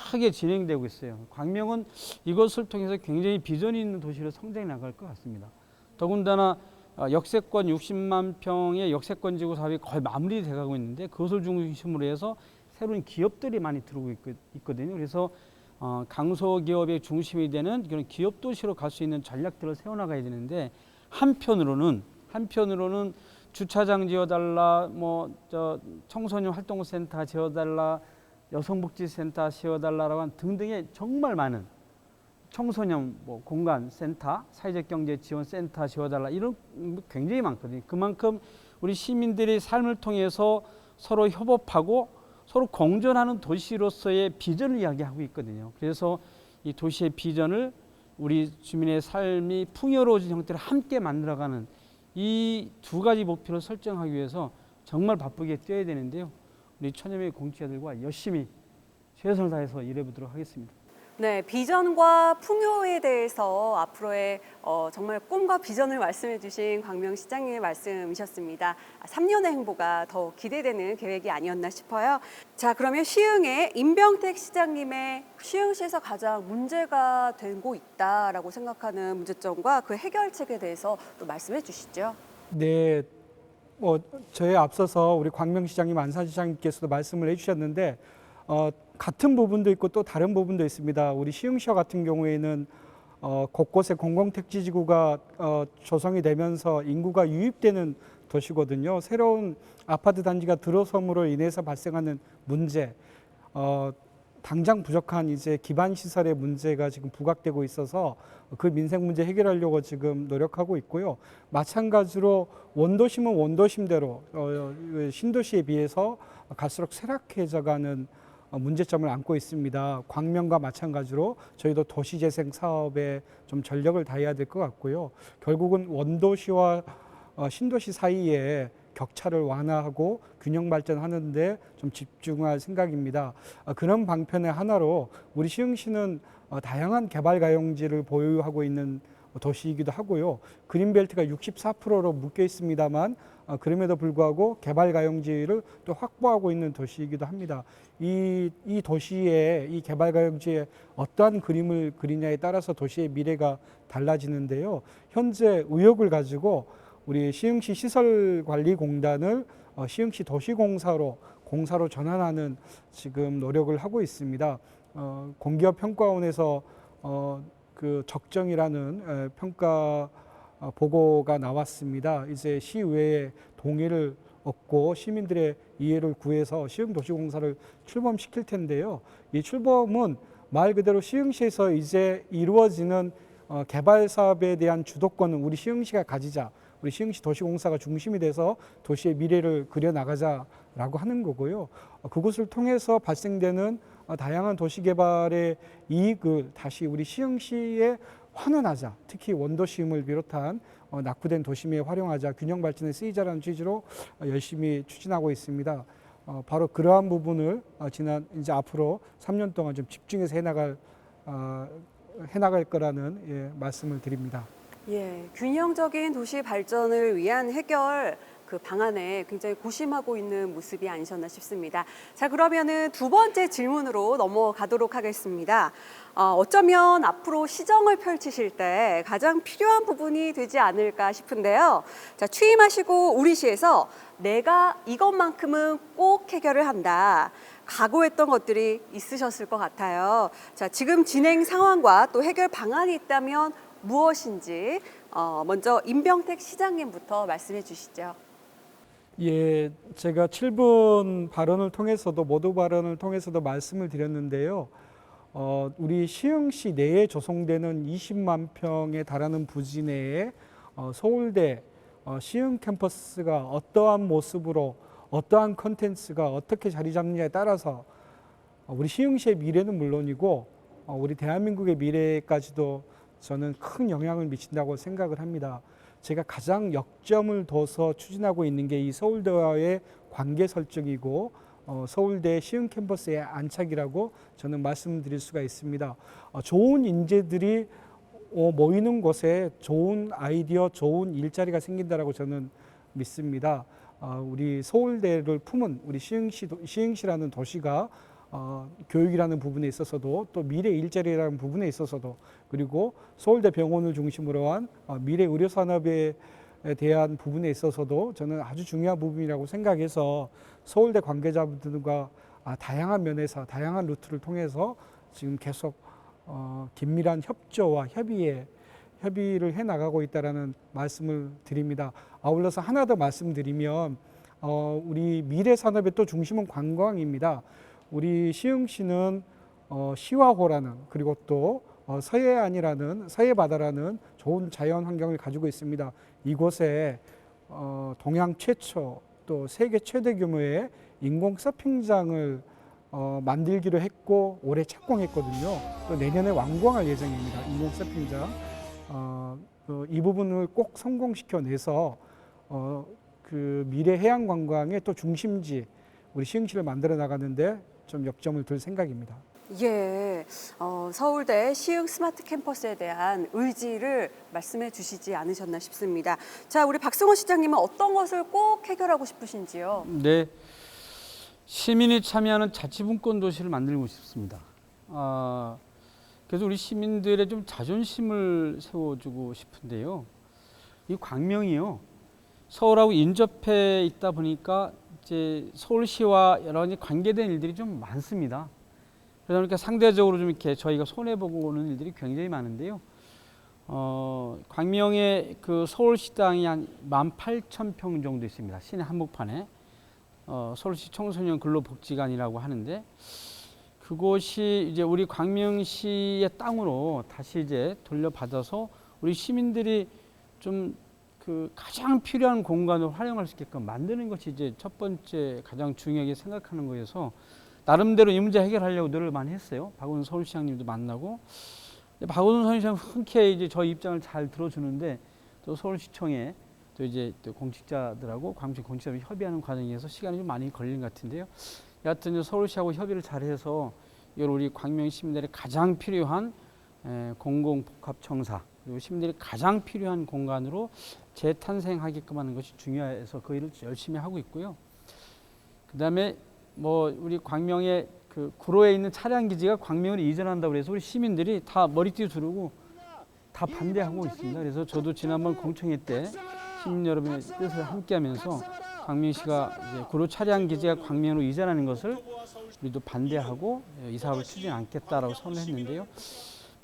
크게 진행되고 있어요. 광명은 이것을 통해서 굉장히 비전이 있는 도시로 성장해 나갈 것 같습니다. 더군다나 역세권 60만 평의 역세권 지구 사업이 거의 마무리돼 가고 있는데 그것을 중심으로 해서 새로운 기업들이 많이 들어오고 있거든요. 그래서 강소기업의 중심이 되는 그런 기업 도시로 갈 수 있는 전략들을 세워나가야 되는데 한편으로는 주차장 지어달라, 청소년 활동센터 지어달라, 여성복지센터 지어달라라고 한 등등의 정말 많은 청소년 공간센터, 사회적 경제 지원센터 지어달라 이런 굉장히 많거든요. 그만큼 우리 시민들이 삶을 통해서 서로 협업하고 서로 공존하는 도시로서의 비전을 이야기하고 있거든요. 그래서 이 도시의 비전을 우리 주민의 삶이 풍요로워진 형태로 함께 만들어가는 이 두 가지 목표를 설정하기 위해서 정말 바쁘게 뛰어야 되는데요. 우리 천여명의 공직자들과 열심히 최선을 다해서 일해보도록 하겠습니다. 네, 비전과 풍요에 대해서 앞으로의 정말 꿈과 비전을 말씀해 주신 광명시장님의 말씀이셨습니다. 3년의 행보가 더욱 기대되는 계획이 아니었나 싶어요. 자, 그러면 시흥의 임병택 시장님의 시흥시에서 가장 문제가 되고 있다라고 생각하는 문제점과 그 해결책에 대해서 또 말씀해 주시죠. 네, 저에 앞서서 우리 광명시장님, 안산시장님께서도 말씀을 해주셨는데 같은 부분도 있고 또 다른 부분도 있습니다. 우리 시흥시와 같은 경우에는 곳곳에 공공택지지구가 조성이 되면서 인구가 유입되는 도시거든요. 새로운 아파트 단지가 들어섬으로 인해서 발생하는 문제, 당장 부족한 이제 기반 시설의 문제가 지금 부각되고 있어서 그 민생 문제 해결하려고 지금 노력하고 있고요. 마찬가지로 원도심은 원도심대로 신도시에 비해서 갈수록 쇠락해져가는 문제점을 안고 있습니다. 광명과 마찬가지로 저희도 도시재생 사업에 좀 전력을 다해야 될 것 같고요. 결국은 원도시와 신도시 사이에 격차를 완화하고 균형 발전하는 데 좀 집중할 생각입니다. 그런 방편의 하나로 우리 시흥시는 다양한 개발 가용지를 보유하고 있는 도시이기도 하고요. 그린벨트가 64%로 묶여 있습니다만 그럼에도 불구하고 개발 가용지를 또 확보하고 있는 도시이기도 합니다. 이 도시의 이 개발 가용지에 어떠한 그림을 그리냐에 따라서 도시의 미래가 달라지는데요. 현재 의혹을 가지고 우리 시흥시 시설관리공단을 시흥시 도시공사로 전환하는 지금 노력을 하고 있습니다. 공기업 평가원에서 그 적정이라는 평가 보고가 나왔습니다. 이제 시의회의 동의를 얻고 시민들의 이해를 구해서 시흥도시공사를 출범시킬 텐데요. 이 출범은 말 그대로 시흥시에서 이제 이루어지는 개발 사업에 대한 주도권은 우리 시흥시가 가지자. 우리 시흥시 도시공사가 중심이 돼서 도시의 미래를 그려나가자라고 하는 거고요. 그것을 통해서 발생되는 다양한 도시개발의 이익을 다시 우리 시흥시에 환원하자. 특히 원도심을 비롯한 낙후된 도심에 활용하자, 균형 발전에 쓰이자라는 취지로 열심히 추진하고 있습니다. 바로 그러한 부분을 이제 앞으로 3년 동안 좀 집중해서 해나갈 거라는 말씀을 드립니다. 예, 균형적인 도시 발전을 위한 해결 그 방안에 굉장히 고심하고 있는 모습이 아니셨나 싶습니다. 자, 그러면은 두 번째 질문으로 넘어가도록 하겠습니다. 어쩌면 앞으로 시정을 펼치실 때 가장 필요한 부분이 되지 않을까 싶은데요. 자, 취임하시고 우리 시에서 내가 이것만큼은 꼭 해결을 한다. 각오했던 것들이 있으셨을 것 같아요. 자, 지금 진행 상황과 또 해결 방안이 있다면 무엇인지 먼저 임병택 시장님부터 말씀해 주시죠. 예, 제가 7분 발언을 통해서도 모두 발언을 통해서도 말씀을 드렸는데요. 우리 시흥시 내에 조성되는 20만 평에 달하는 부지 내에 서울대 시흥 캠퍼스가 어떠한 모습으로 어떠한 컨텐츠가 어떻게 자리 잡느냐에 따라서 우리 시흥시의 미래는 물론이고 우리 대한민국의 미래까지도 저는 큰 영향을 미친다고 생각을 합니다. 제가 가장 역점을 둬서 추진하고 있는 게 이 서울대와의 관계 설정이고 서울대 시흥 캠퍼스의 안착이라고 저는 말씀드릴 수가 있습니다. 좋은 인재들이 모이는 곳에 좋은 아이디어, 좋은 일자리가 생긴다라고 저는 믿습니다. 우리 서울대를 품은 우리 시흥시라는 도시가 교육이라는 부분에 있어서도 또 미래 일자리라는 부분에 있어서도 그리고 서울대 병원을 중심으로 한 미래 의료 산업에 대한 부분에 있어서도 저는 아주 중요한 부분이라고 생각해서 서울대 관계자분들과 다양한 면에서 다양한 루트를 통해서 지금 계속 긴밀한 협조와 협의를 해 나가고 있다라는 말씀을 드립니다. 아울러서 하나 더 말씀드리면 우리 미래 산업의 또 중심은 관광입니다. 우리 시흥시는 시화호라는 그리고 또 서해안이라는 서해바다라는 좋은 자연 환경을 가지고 있습니다. 이곳에 동양 최초 또 세계 최대 규모의 인공 서핑장을 만들기로 했고 올해 착공했거든요. 또 내년에 완공할 예정입니다. 인공 서핑장. 이 부분을 꼭 성공시켜내서 그 미래 해양 관광의 또 중심지 우리 시흥시를 만들어 나가는데 좀 역점을 둘 생각입니다. 예, 서울대 시흥 스마트 캠퍼스에 대한 의지를 말씀해 주시지 않으셨나 싶습니다. 자, 우리 박승원 시장님은 어떤 것을 꼭 해결하고 싶으신지요? 네, 시민이 참여하는 자치분권 도시를 만들고 싶습니다. 그래서 우리 시민들의 좀 자존심을 세워주고 싶은데요. 이 광명이요, 서울하고 인접해 있다 보니까 이제 서울시와 여러 가지 관계된 일들이 좀 많습니다. 그러다 보니까 상대적으로 좀 이렇게 저희가 손해보고 오는 일들이 굉장히 많은데요. 광명의 그 서울시당이 한 18,000평 정도 있습니다. 시내 한복판에. 서울시 청소년 근로복지관이라고 하는데 그곳이 이제 우리 광명시의 땅으로 다시 이제 돌려받아서 우리 시민들이 좀 그 가장 필요한 공간을 활용할 수 있게끔 만드는 것이 이제 첫 번째 가장 중요하게 생각하는 거여서 나름대로 이 문제 해결하려고 노력을 많이 했어요. 박원순 서울시장님도 만나고 박원순 서울시장 흔쾌히 이제 저희 입장을 잘 들어주는데 또 서울시청에 또 이제 또 공직자들하고 광주 공직자들이 협의하는 과정에서 시간이 좀 많이 걸린 것 같은데요. 여하튼 서울시하고 협의를 잘해서 이걸 우리 광명 시민들이 가장 필요한 공공복합청사 그리고 시민들이 가장 필요한 공간으로 재탄생하게끔 하는 것이 중요해서 그 일을 열심히 하고 있고요. 그다음에 뭐 우리 광명의 그 구로에 있는 차량 기지가 광명으로 이전한다고 그래서 우리 시민들이 다 머리띠 두르고 다 반대하고 있습니다. 그래서 저도 지난번 공청회 때 시민 여러분의 뜻을 함께하면서 광명시가 이제 구로 차량 기지가 광명으로 이전하는 것을 우리도 반대하고 이 사업을 추진 않겠다라고 선언했는데요.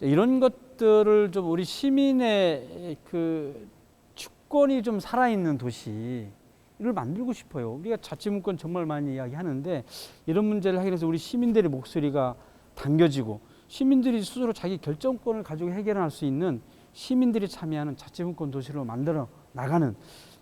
이런 것들을 좀 우리 시민의 그 주권이 좀 살아있는 도시를 만들고 싶어요. 우리가 자치분권 정말 많이 이야기하는데 이런 문제를 해결해서 우리 시민들의 목소리가 당겨지고 시민들이 스스로 자기 결정권을 가지고 해결할 수 있는 시민들이 참여하는 자치분권 도시로 만들어 나가는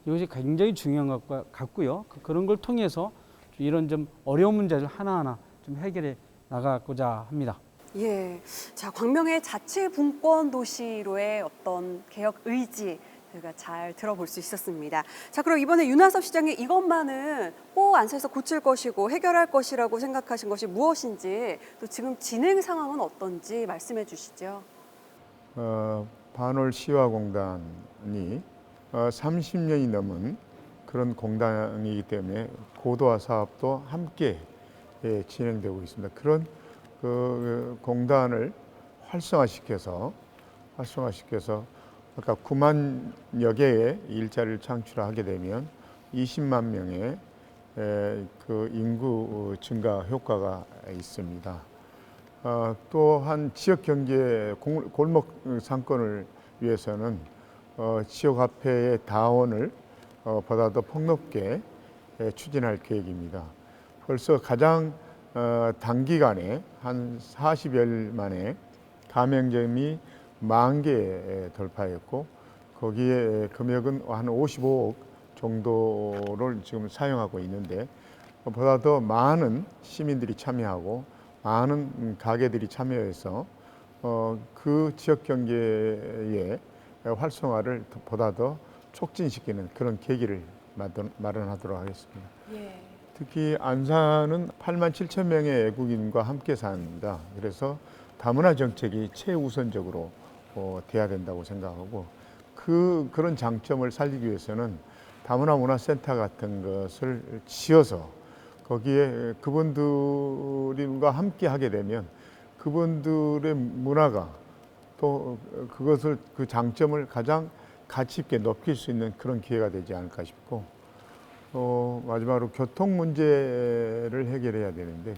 이것이 굉장히 중요한 것 같고요. 그런 걸 통해서 이런 좀 어려운 문제를 하나하나 좀 해결해 나가고자 합니다. 예, 자, 광명의 자치분권 도시로의 어떤 개혁 의지 저희가 잘 들어볼 수 있었습니다. 자, 그럼 이번에 윤하섭 시장이 이것만은 꼭 안에서 고칠 것이고 해결할 것이라고 생각하신 것이 무엇인지 또 지금 진행 상황은 어떤지 말씀해 주시죠. 반월 시화공단이 30년이 넘은 그런 공단이기 때문에 고도화 사업도 함께 진행되고 있습니다. 그런 그 공단을 활성화시켜서 아까 9만여 개의 일자리를 창출하게 되면 20만 명의 그 인구 증가 효과가 있습니다. 또한 지역 경제 골목 상권을 위해서는 지역 화폐의 다원을 보다 더 폭넓게 추진할 계획입니다. 벌써 가장 단기간에 한 40여일 만에 가맹점이 10,000개 돌파했고 거기에 금액은 한 55억 정도를 지금 사용하고 있는데 보다 더 많은 시민들이 참여하고 많은 가게들이 참여해서 그 지역 경제의 활성화를 보다 더 촉진시키는 그런 계기를 마련하도록 하겠습니다. 예. 특히 안산은 8만 7천 명의 외국인과 함께 삽니다. 그래서 다문화 정책이 최우선적으로 돼야 된다고 생각하고 그런 장점을 살리기 위해서는 다문화 문화센터 같은 것을 지어서 거기에 그분들과 함께 하게 되면 그분들의 문화가 또 그 장점을 가장 가치 있게 높일 수 있는 그런 기회가 되지 않을까 싶고 마지막으로 교통 문제를 해결해야 되는데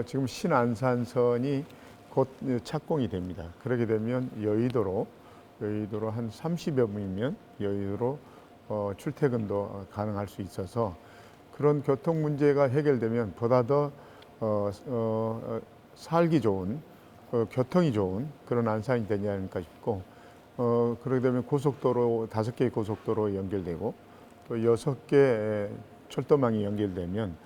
지금 신안산선이 곧 착공이 됩니다. 그렇게 되면 여의도로 한 30여 분이면 여의도로 출퇴근도 가능할 수 있어서 그런 교통 문제가 해결되면 보다 더 살기 좋은 교통이 좋은 그런 안산이 되지 않을까 싶고 그렇게 되면 고속도로 5개의 고속도로 연결되고 또 6개 철도망이 연결되면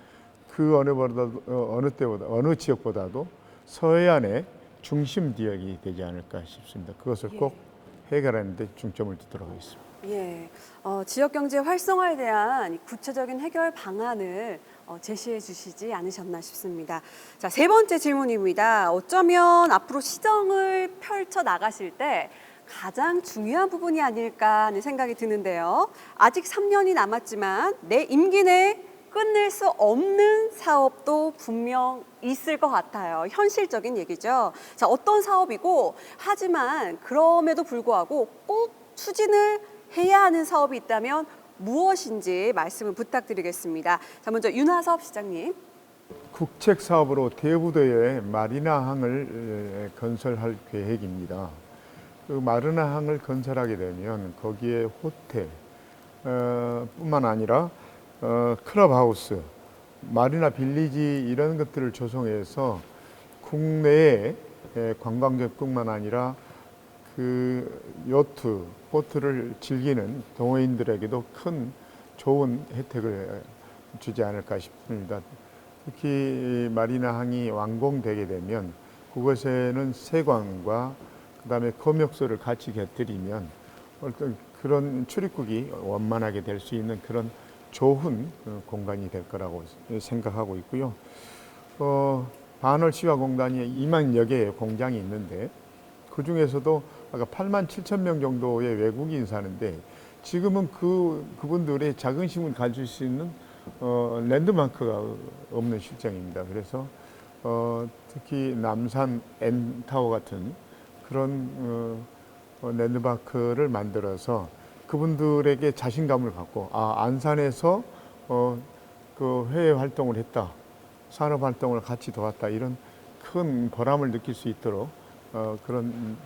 그 어느 지역보다도 서해안의 중심 지역이 되지 않을까 싶습니다. 그것을 꼭 해결하는 데 중점을 두도록 하겠습니다. 예, 지역 경제 활성화에 대한 구체적인 해결 방안을 제시해 주시지 않으셨나 싶습니다. 자, 세 번째 질문입니다. 어쩌면 앞으로 시정을 펼쳐 나가실 때 가장 중요한 부분이 아닐까 하는 생각이 드는데요. 아직 3년이 남았지만 내 임기 내에 끝낼 수 없는 사업도 분명 있을 것 같아요. 현실적인 얘기죠. 자, 어떤 사업이고 하지만 그럼에도 불구하고 꼭 추진을 해야 하는 사업이 있다면 무엇인지 말씀을 부탁드리겠습니다. 자, 먼저 윤하섭 시장님. 국책 사업으로 대부도에 마리나항을 건설할 계획입니다. 그 마리나항을 건설하게 되면 거기에 호텔 뿐만 아니라 클럽하우스, 마리나 빌리지 이런 것들을 조성해서 국내의 관광객뿐만 아니라 그 요트, 보트를 즐기는 동호인들에게도 큰 좋은 혜택을 주지 않을까 싶습니다. 특히 마리나항이 완공되게 되면 그곳에는 세관과 그다음에 검역소를 같이 곁들이면 어떤 그런 출입국이 원만하게 될 수 있는 그런 좋은 공간이 될 거라고 생각하고 있고요. 반월 시화공단이 2만여 개의 공장이 있는데 그 중에서도 아까 8만 7천 명 정도의 외국인 사는데 지금은 그분들의 자긍심을 가질 수 있는 랜드마크가 없는 실정입니다. 그래서 특히 남산 N타워 같은 그런 랜드마크를 만들어서 그분들에게 자신감을 갖고 안산에서 그 해외 활동을 했다, 산업 활동을 같이 도왔다 이런 큰 보람을 느낄 수 있도록 그런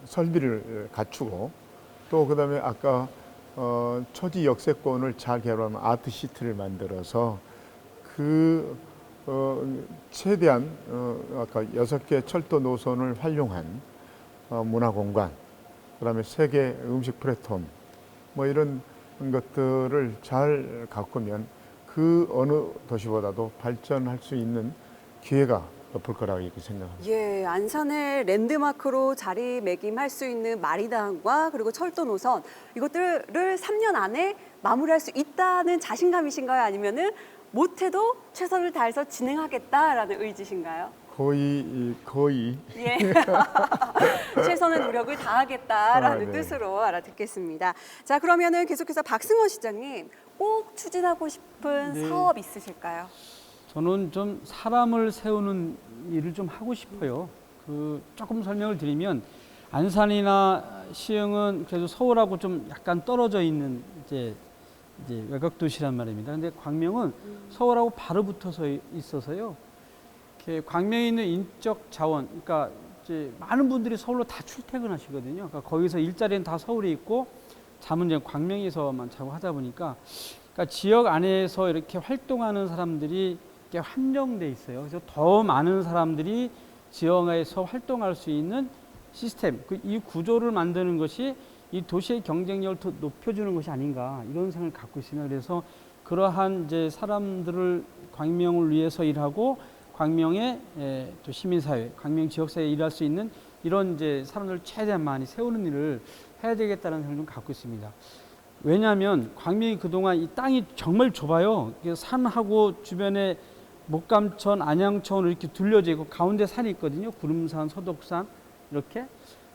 설비를 갖추고 또 그다음에 아까 초지 역세권을 잘 개발하면 아트 시티를 만들어서 최대한 아까 6개 철도 노선을 활용한 문화 공간, 그다음에 세계 음식 플랫폼 뭐 이런 것들을 잘 가꾸면 그 어느 도시보다도 발전할 수 있는 기회가 높을 거라고 이렇게 생각합니다. 예, 안산의 랜드마크로 자리매김할 수 있는 마리나항과 그리고 철도 노선 이것들을 3년 안에 마무리할 수 있다는 자신감이신가요? 아니면은 못해도 최선을 다해서 진행하겠다라는 의지신가요? 거의 예. 최선의 노력을 다하겠다라는 네. 뜻으로 알아듣겠습니다. 자, 그러면은 계속해서 박승원 시장님 꼭 추진하고 싶은 네. 사업 있으실까요? 저는 좀 사람을 세우는 일을 좀 하고 싶어요. 조금 설명을 드리면 안산이나 시흥은 그래도 서울하고 좀 약간 떨어져 있는 이제 외곽 도시란 말입니다. 근데 광명은 서울하고 바로 붙어서 있어서요. 이렇게 광명에 있는 인적 자원, 그러니까 이제 많은 분들이 서울로 다 출퇴근하시거든요. 그러니까 거기서 일자리는 다 서울에 있고 잠은 이제 광명에서만 자고 하다 보니까 그러니까 지역 안에서 이렇게 활동하는 사람들이 이렇게 한정돼 있어요. 그래서 더 많은 사람들이 지역에서 활동할 수 있는 시스템, 이 구조를 만드는 것이 이 도시의 경쟁력을 더 높여주는 것이 아닌가 이런 생각을 갖고 있습니다. 그래서 그러한 이제 사람들을 광명을 위해서 일하고 광명의 또 시민사회, 광명 지역사회에 일할 수 있는 이런 이제 사람들을 최대한 많이 세우는 일을 해야 되겠다는 생각을 좀 갖고 있습니다. 왜냐하면 광명이 그동안 이 땅이 정말 좁아요. 산하고 주변에 목감천, 안양천으로 이렇게 둘려져 있고 가운데 산이 있거든요. 구름산, 서독산 이렇게.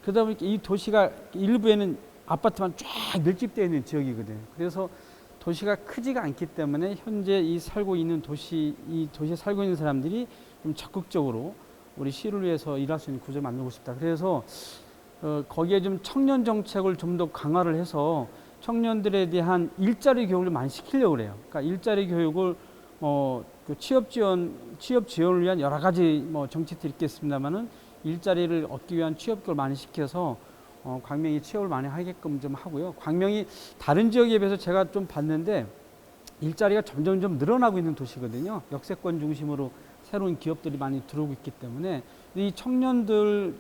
그러다 보니까 이 도시가 일부에는 아파트만 쫙 밀집되어 있는 지역이거든요. 그래서 도시가 크지가 않기 때문에 현재 이 도시에 살고 있는 사람들이 좀 적극적으로 우리 시를 위해서 일할 수 있는 구조를 만들고 싶다. 그래서 거기에 좀 청년 정책을 좀 더 강화를 해서 청년들에 대한 일자리 교육을 많이 시키려고 그래요. 그러니까 일자리 교육을 취업 지원을 위한 여러 가지 정책들이 있겠습니다만은 일자리를 얻기 위한 취업 교육을 많이 시켜서 광명이 취업을 많이 하게끔 좀 하고요. 광명이 다른 지역에 비해서 제가 좀 봤는데 일자리가 점점 늘어나고 있는 도시거든요. 역세권 중심으로 새로운 기업들이 많이 들어오고 있기 때문에 이 청년들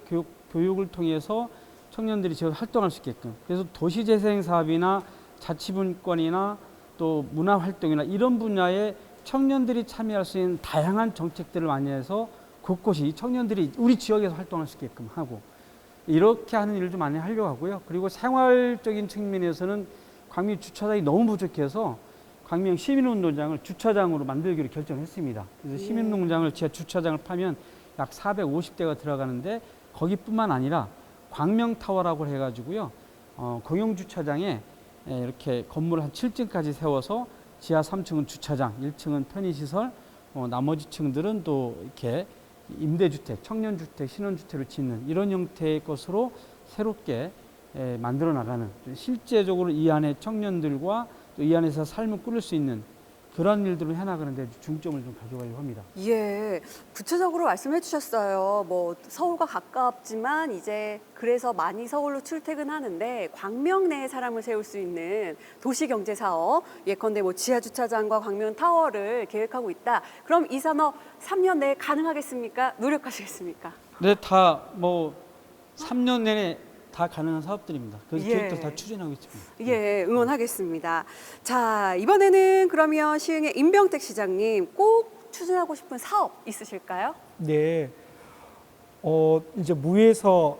교육을 통해서 청년들이 지역 활동할 수 있게끔, 그래서 도시재생 사업이나 자치분권이나 또 문화활동이나 이런 분야에 청년들이 참여할 수 있는 다양한 정책들을 많이 해서 곳곳이 청년들이 우리 지역에서 활동할 수 있게끔 하고 이렇게 하는 일을 좀 많이 하려고 하고요. 그리고 생활적인 측면에서는 광명 주차장이 너무 부족해서 광명 시민운동장을 주차장으로 만들기로 결정했습니다. 그래서 시민운동장을 지하 주차장을 파면 약 450대가 들어가는데 거기뿐만 아니라 광명타워라고 해가지고요. 공영주차장에 이렇게 건물 한 7층까지 세워서 지하 3층은 주차장, 1층은 편의시설, 나머지 층들은 또 이렇게 임대주택, 청년주택, 신혼주택을 짓는 이런 형태의 것으로 새롭게 만들어 나가는, 실제적으로 이 안에 청년들과 또 이 안에서 삶을 꾸릴 수 있는 그런 일들을 해나가는데 중점을 좀 가져가려고 합니다. 예, 구체적으로 말씀해 주셨어요. 서울과 가깝지만 이제 그래서 많이 서울로 출퇴근하는데 광명 내에 사람을 세울 수 있는 도시경제사업, 예컨대 지하주차장과 광명타워를 계획하고 있다. 그럼 이 산업 3년 내에 가능하겠습니까? 노력하시겠습니까? 네, 다 3년 내내 다 가능한 사업들입니다. 그 예. 계획도 다 추진하고 있습니다. 예, 응원하겠습니다. 자, 이번에는 그러면 시흥의 임병택 시장님 꼭 추진하고 싶은 사업 있으실까요? 네. 이제 무에서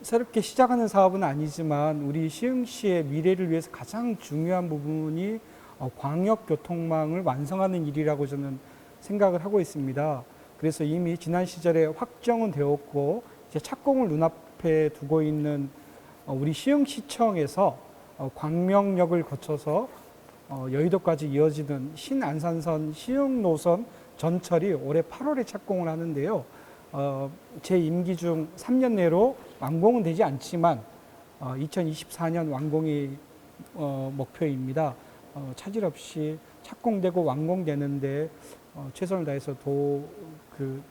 새롭게 시작하는 사업은 아니지만 우리 시흥시의 미래를 위해서 가장 중요한 부분이 광역교통망을 완성하는 일이라고 저는 생각을 하고 있습니다. 그래서 이미 지난 시절에 확정은 되었고 이제 착공을 눈앞에 두고 있는 우리 시흥시청에서 광명역을 거쳐서 여의도까지 이어지는 신안산선 시흥 노선 전철이 올해 8월에 착공을 하는데요. 제 임기 중 3년 내로 완공은 되지 않지만 2024년 완공이 목표입니다. 차질 없이 착공되고 완공되는데 최선을 다해서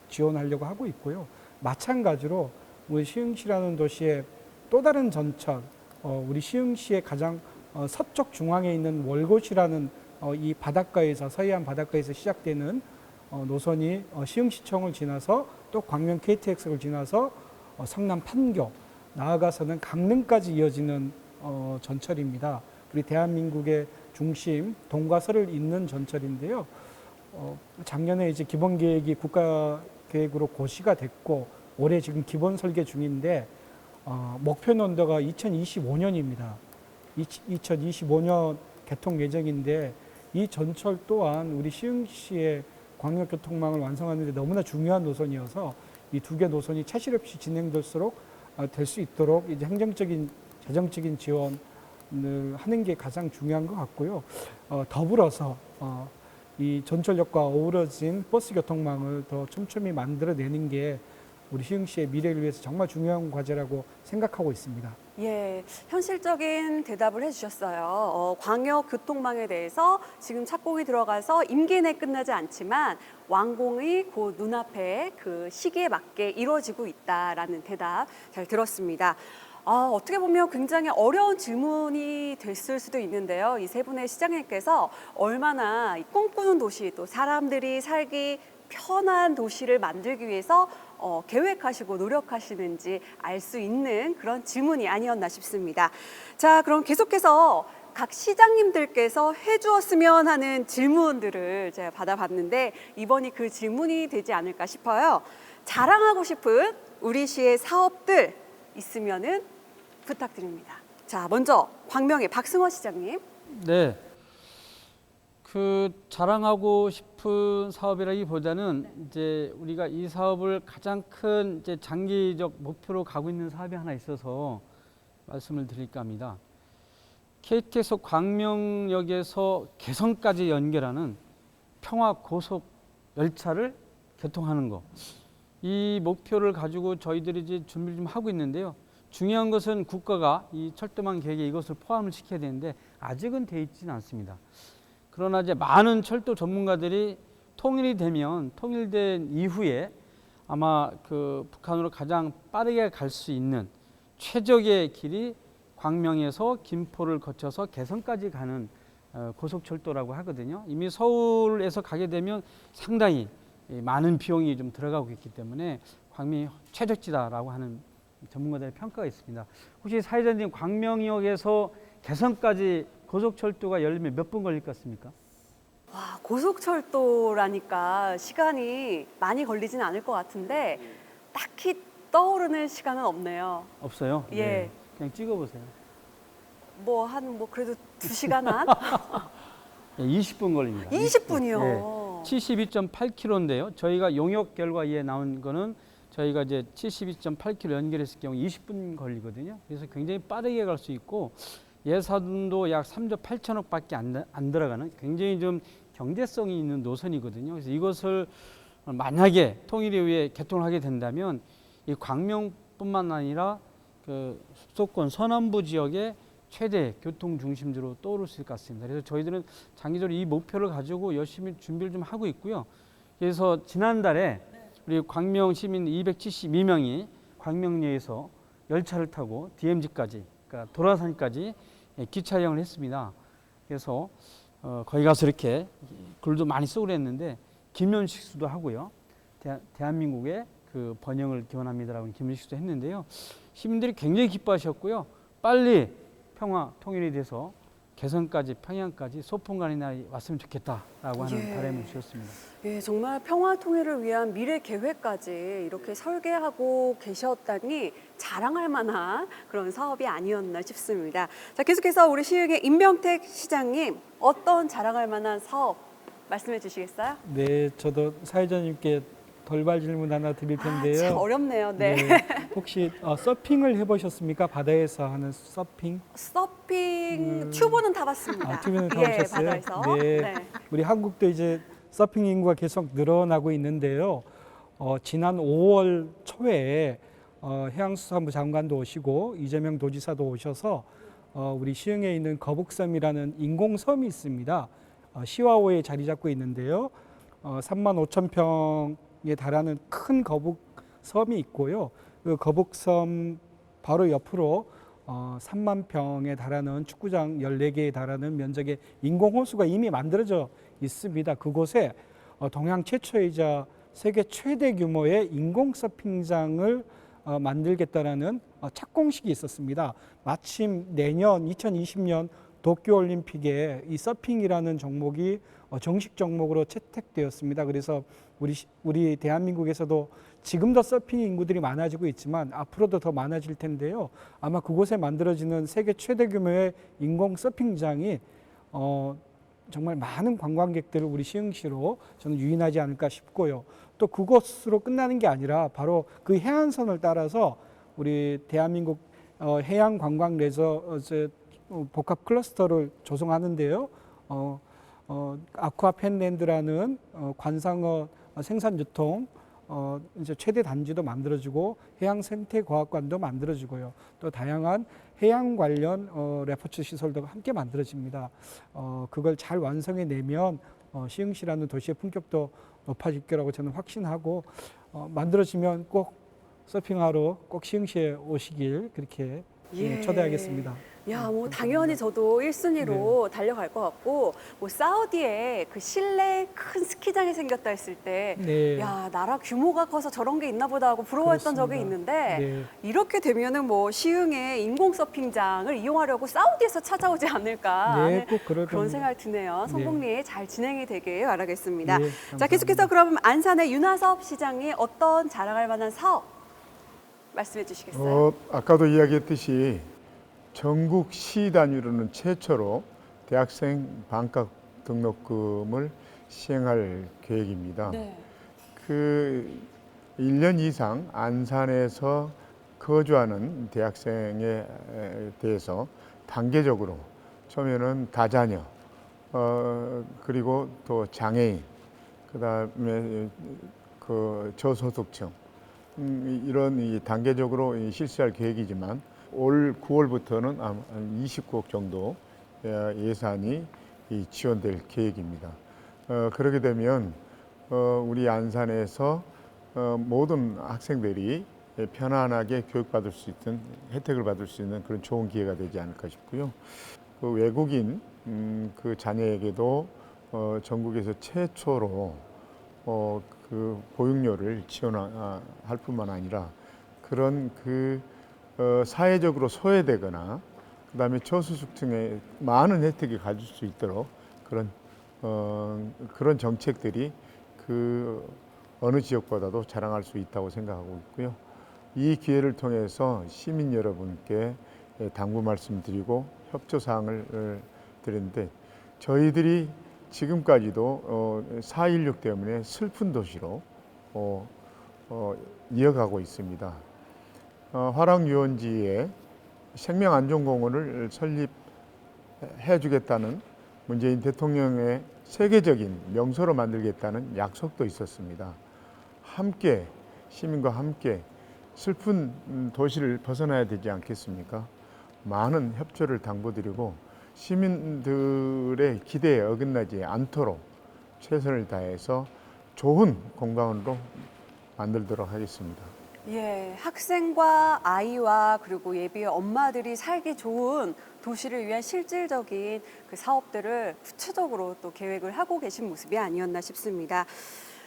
지원하려고 하고 있고요. 마찬가지로 우리 시흥시라는 도시의 또 다른 전철, 우리 시흥시의 가장 서쪽 중앙에 있는 월곶이라는 이 바닷가에서, 서해안 바닷가에서 시작되는 노선이 시흥시청을 지나서 또 광명 KTX를 지나서 성남 판교, 나아가서는 강릉까지 이어지는 전철입니다. 우리 대한민국의 중심 동과서를 잇는 전철인데요. 작년에 이제 기본 계획이 국가 계획으로 고시가 됐고 올해 지금 기본 설계 중인데 목표 연도가 2025년입니다. 2025년 개통 예정인데 이 전철 또한 우리 시흥시의 광역교통망을 완성하는 데 너무나 중요한 노선이어서 이 두 개 노선이 차질 없이 진행될수록 될 수 있도록 이제 행정적인 재정적인 지원을 하는 게 가장 중요한 것 같고요. 더불어서 이 전철역과 어우러진 버스 교통망을 더 촘촘히 만들어내는 게 우리 시흥시의 미래를 위해서 정말 중요한 과제라고 생각하고 있습니다. 예, 현실적인 대답을 해주셨어요. 광역 교통망에 대해서 지금 착공이 들어가서 임기 내에 끝나지 않지만 완공이 곧 눈앞에 그 시기에 맞게 이루어지고 있다라는 대답 잘 들었습니다. 어떻게 보면 굉장히 어려운 질문이 됐을 수도 있는데요. 이 세 분의 시장님께서 얼마나 이 꿈꾸는 도시 또 사람들이 살기 편한 도시를 만들기 위해서 계획하시고 노력하시는지 알 수 있는 그런 질문이 아니었나 싶습니다. 자, 그럼 계속해서 각 시장님들께서 해주었으면 하는 질문들을 제가 받아봤는데 이번이 그 질문이 되지 않을까 싶어요. 자랑하고 싶은 우리 시의 사업들 있으면은 부탁드립니다. 자, 먼저 광명의 박승호 시장님. 네. 그 자랑하고 싶은 사업이라기보다는 이제 우리가 이 사업을 가장 큰 이제 장기적 목표로 가고 있는 사업이 하나 있어서 말씀을 드릴까 합니다. KTX 광명역에서 개성까지 연결하는 평화 고속 열차를 개통하는 거. 이 목표를 가지고 저희들이 이제 준비를 좀 하고 있는데요. 중요한 것은 국가가 이 철도망 계획에 이것을 포함을 시켜야 되는데 아직은 돼 있지는 않습니다. 그러나 이제 많은 철도 전문가들이 통일이 되면 통일된 이후에 아마 그 북한으로 가장 빠르게 갈 수 있는 최적의 길이 광명에서 김포를 거쳐서 개성까지 가는 고속철도라고 하거든요. 이미 서울에서 가게 되면 상당히 많은 비용이 좀 들어가고 있기 때문에 광명이 최적지다라고 하는 전문가들의 평가가 있습니다. 혹시 사회자님 광명역에서 개성까지 고속철도가 열리면 몇 분 걸릴 것 같습니까? 와, 고속철도라니까 시간이 많이 걸리진 않을 것 같은데 딱히 떠오르는 시간은 없네요. 없어요? 예. 네. 그냥 찍어보세요. 그래도 2시간 한? 네, 20분 걸립니다. 20분이요. 네. 72.8km인데요. 저희가 용역 결과에 나온 거는 저희가 이제 72.8km 연결했을 경우 20분 걸리거든요. 그래서 굉장히 빠르게 갈 수 있고 예산도 약 3조 8천억밖에 안 들어가는 굉장히 좀 경제성이 있는 노선이거든요. 그래서 이것을 만약에 통일에 의해 개통을 하게 된다면 이 광명뿐만 아니라 그 수도권 서남부 지역의 최대 교통 중심지로 떠오를 수 있을 것 같습니다. 그래서 저희들은 장기적으로 이 목표를 가지고 열심히 준비를 좀 하고 있고요. 그래서 지난달에 우리 광명 시민 272명이 광명역에서 열차를 타고 DMZ까지, 그러니까 도라산까지 기차 여행을 했습니다. 그래서 거기 가서 이렇게 글도 많이 쓰고 그랬는데 김현식수도 하고요. 대한민국의 그 번영을 기원합니다라고 김현식수도 했는데요. 시민들이 굉장히 기뻐하셨고요. 빨리 평화 통일이 돼서 개성까지 평양까지 소풍 가는 날이 왔으면 좋겠다라고 하는 바람을 주셨습니다. 예, 정말 평화 통일을 위한 미래 계획까지 이렇게 설계하고 계셨다니 자랑할 만한 그런 사업이 아니었나 싶습니다. 자, 계속해서 우리 시흥의 임병택 시장님 어떤 자랑할 만한 사업 말씀해 주시겠어요? 네, 저도 사회자님께 돌발 질문 하나 드릴 텐데요. 참 어렵네요. 네. 혹시 서핑을 해보셨습니까? 바다에서 하는 서핑? 서핑 튜브는 타봤습니다. 튜브는 예, 타보셨어요? 바다에서. 네. 우리 한국도 이제 서핑 인구가 계속 늘어나고 있는데요. 지난 5월 초에 해양수산부 장관도 오시고 이재명 도지사도 오셔서 우리 시흥에 있는 거북섬이라는 인공섬이 있습니다. 시와호에 자리 잡고 있는데요. 3만 5천 평에 달하는 큰 거북섬이 있고요. 그 거북섬 바로 옆으로 3만 평에 달하는 축구장 14개에 달하는 면적의 인공호수가 이미 만들어져 있습니다. 그곳에 동양 최초이자 세계 최대 규모의 인공 서핑장을 만들겠다라는 착공식이 있었습니다. 마침 내년 2020년 도쿄올림픽에 이 서핑이라는 종목이 정식 종목으로 채택되었습니다. 그래서 우리 대한민국에서도 지금도 서핑 인구들이 많아지고 있지만 앞으로도 더 많아질 텐데요. 아마 그곳에 만들어지는 세계 최대 규모의 인공 서핑장이 정말 많은 관광객들을 우리 시흥시로 저는 유인하지 않을까 싶고요. 또 그것으로 끝나는 게 아니라 바로 그 해안선을 따라서 우리 대한민국 해양 관광 레저스 복합 클러스터를 조성하는데요. 아쿠아 펜랜드라는 관상어 생산 유통 이제 최대 단지도 만들어지고 해양 생태 과학관도 만들어지고요. 또 다양한 해양 관련 레포츠 시설도 함께 만들어집니다. 그걸 잘 완성해 내면 시흥시라는 도시의 품격도 높아질 거라고 저는 확신하고 만들어지면 꼭 서핑하러 꼭 시흥시에 오시길 그렇게 초대하겠습니다. 야, 뭐 당연히 저도 1순위로 달려갈 것 같고, 뭐 사우디에 그 실내 큰 스키장이 생겼다 했을 때, 네. 야, 나라 규모가 커서 저런 게 있나 보다 하고 부러워했던 적이 그렇습니다. 있는데, 네. 이렇게 되면은 뭐 시흥의 인공 서핑장을 이용하려고 사우디에서 찾아오지 않을까 네, 하는 꼭 그럴 그런 겁니다. 생각이 드네요. 성공리에 잘 진행이 되길 바라겠습니다. 네, 자, 감사합니다. 계속해서 그럼 안산의 윤하섭 시장이 어떤 자랑할 만한 사업 말씀해 주시겠어요? 아까도 이야기했듯이 전국 시 단위로는 최초로 대학생 반값 등록금을 시행할 계획입니다. 네. 그 1년 이상 안산에서 거주하는 대학생에 대해서 단계적으로 처음에는 다자녀, 그리고 또 장애인, 그다음에 그 저소득층 이런 단계적으로 실시할 계획이지만 올 9월부터는 한 29억 정도 예산이 지원될 계획입니다. 그렇게 되면 우리 안산에서 모든 학생들이 편안하게 교육받을 수 있는 혜택을 받을 수 있는 그런 좋은 기회가 되지 않을까 싶고요. 그 외국인 그 자녀에게도 전국에서 최초로 그 보육료를 지원할 뿐만 아니라 그런 그 사회적으로 소외되거나 그다음에 저소득층에 많은 혜택이 가질 수 있도록 그런 정책들이 그 어느 지역보다도 자랑할 수 있다고 생각하고 있고요. 이 기회를 통해서 시민 여러분께 당부 말씀드리고 협조 사항을 드렸는데 저희들이 지금까지도 4.16 때문에 슬픈 도시로 이어가고 있습니다. 화랑유원지에 생명안전공원을 설립해 주겠다는 문재인 대통령의 세계적인 명소로 만들겠다는 약속도 있었습니다. 함께 시민과 함께 슬픈 도시를 벗어나야 되지 않겠습니까? 많은 협조를 당부드리고 시민들의 기대에 어긋나지 않도록 최선을 다해서 좋은 공간으로 만들도록 하겠습니다. 예, 학생과 아이와 그리고 예비의 엄마들이 살기 좋은 도시를 위한 실질적인 그 사업들을 구체적으로 또 계획을 하고 계신 모습이 아니었나 싶습니다.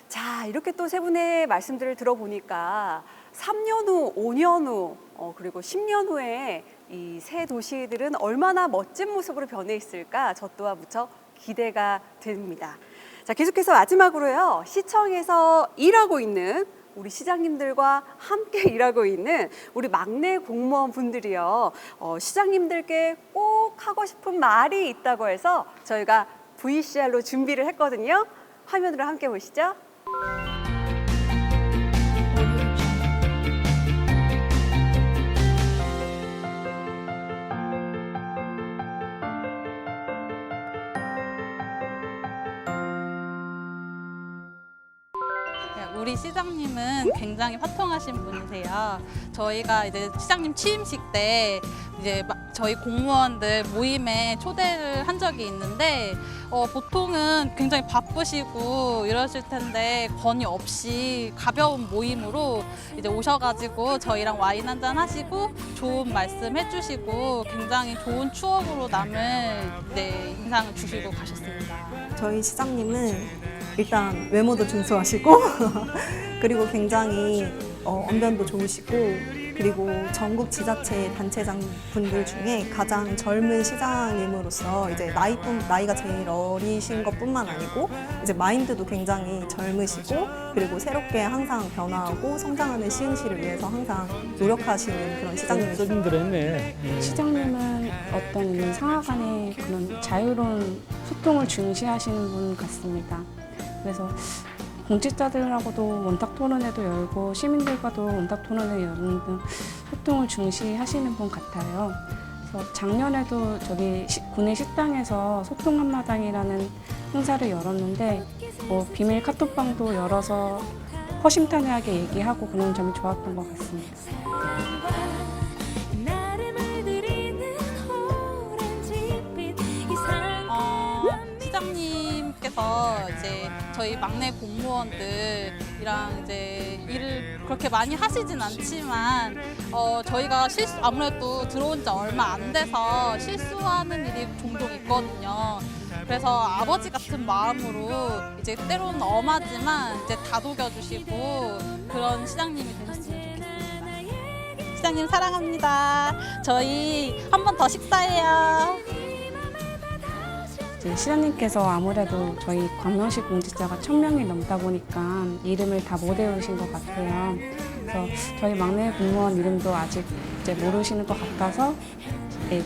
자, 이렇게 또 세 분의 말씀들을 들어보니까 3년 후, 5년 후, 그리고 10년 후에 이 새 도시들은 얼마나 멋진 모습으로 변해 있을까 저 또한 무척 기대가 됩니다. 자, 계속해서 마지막으로요. 시청에서 일하고 있는 우리 시장님들과 함께 일하고 있는 우리 막내 공무원 분들이요. 시장님들께 꼭 하고 싶은 말이 있다고 해서 저희가 VCR로 준비를 했거든요. 화면으로 함께 보시죠. 우리 시장님은 굉장히 화통하신 분이세요. 저희가 이제 시장님 취임식 때 이제 저희 공무원들 모임에 초대를 한 적이 있는데 보통은 굉장히 바쁘시고 이러실 텐데 건의 없이 가벼운 모임으로 이제 오셔가지고 저희랑 와인 한잔 하시고 좋은 말씀 해주시고 굉장히 좋은 추억으로 남을 인상을 주시고 가셨습니다. 저희 시장님은 일단 외모도 준수하시고 그리고 굉장히 언변도 좋으시고 그리고 전국 지자체 단체장 분들 중에 가장 젊은 시장님으로서 이제 나이가 제일 어리신 것뿐만 아니고 이제 마인드도 굉장히 젊으시고 그리고 새롭게 항상 변화하고 성장하는 시흥시를 위해서 항상 노력하시는 그런 시장님이십니다. 써준대로 했네. 시장님은 어떤 이 상하 간의 그런 자유로운 소통을 중시하시는 분 같습니다. 그래서 공직자들하고도 원탁 토론회도 열고 시민들과도 원탁 토론회 여는 등 소통을 중시하시는 분 같아요. 그래서 작년에도 저기 구내 식당에서 소통 한마당이라는 행사를 열었는데 뭐 비밀 카톡방도 열어서 허심탄회하게 얘기하고 그런 점이 좋았던 것 같습니다. 시장님께서 이제 저희 막내 공무원들이랑 이제 일을 그렇게 많이 하시진 않지만 저희가 아무래도 들어온 지 얼마 안 돼서 실수하는 일이 종종 있거든요. 그래서 아버지 같은 마음으로 이제 때로는 엄하지만 이제 다독여주시고 그런 시장님이 되셨으면 좋겠습니다. 시장님 사랑합니다. 저희 한 번 더 식사해요. 시장님께서 아무래도 저희 광명시 공직자가 1000명이 넘다 보니까 이름을 다 못 외우신 것 같아요. 그래서 저희 막내 공무원 이름도 아직 이제 모르시는 것 같아서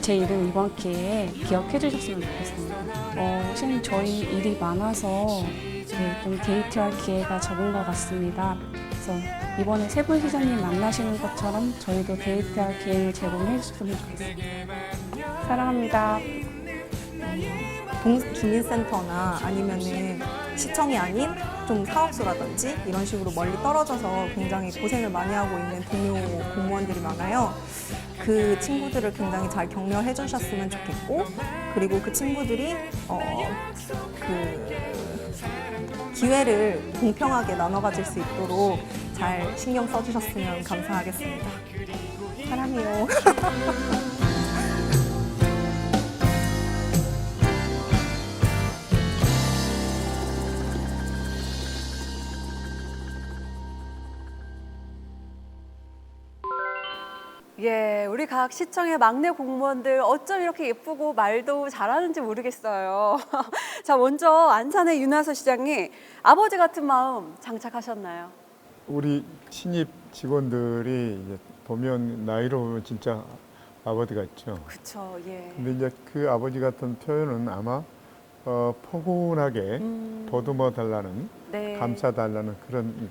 제 이름 이번 기회에 기억해 주셨으면 좋겠습니다. 시장님 저희 일이 많아서 좀 데이트할 기회가 적은 것 같습니다. 그래서 이번에 세 분 시장님 만나시는 것처럼 저희도 데이트할 기회를 제공해 주셨으면 좋겠습니다. 사랑합니다. 주민센터나 아니면은 시청이 아닌 좀 사업소라든지 이런 식으로 멀리 떨어져서 굉장히 고생을 많이 하고 있는 동료 공무원들이 많아요. 그 친구들을 굉장히 잘 격려해 주셨으면 좋겠고 그리고 그 친구들이 그 기회를 공평하게 나눠 가질 수 있도록 잘 신경 써 주셨으면 감사하겠습니다. 사랑해요. 예, 우리 각 시청의 막내 공무원들 어쩜 이렇게 예쁘고 말도 잘하는지 모르겠어요. 자, 먼저 안산의 윤하서 시장님, 아버지 같은 마음 장착하셨나요? 우리 신입 직원들이 이제 보면 나이로 보면 진짜 아버지 같죠. 그렇죠, 예. 근데 이제 그 아버지 같은 표현은 아마 포근하게 보듬어 달라는, 네. 감싸 달라는 그런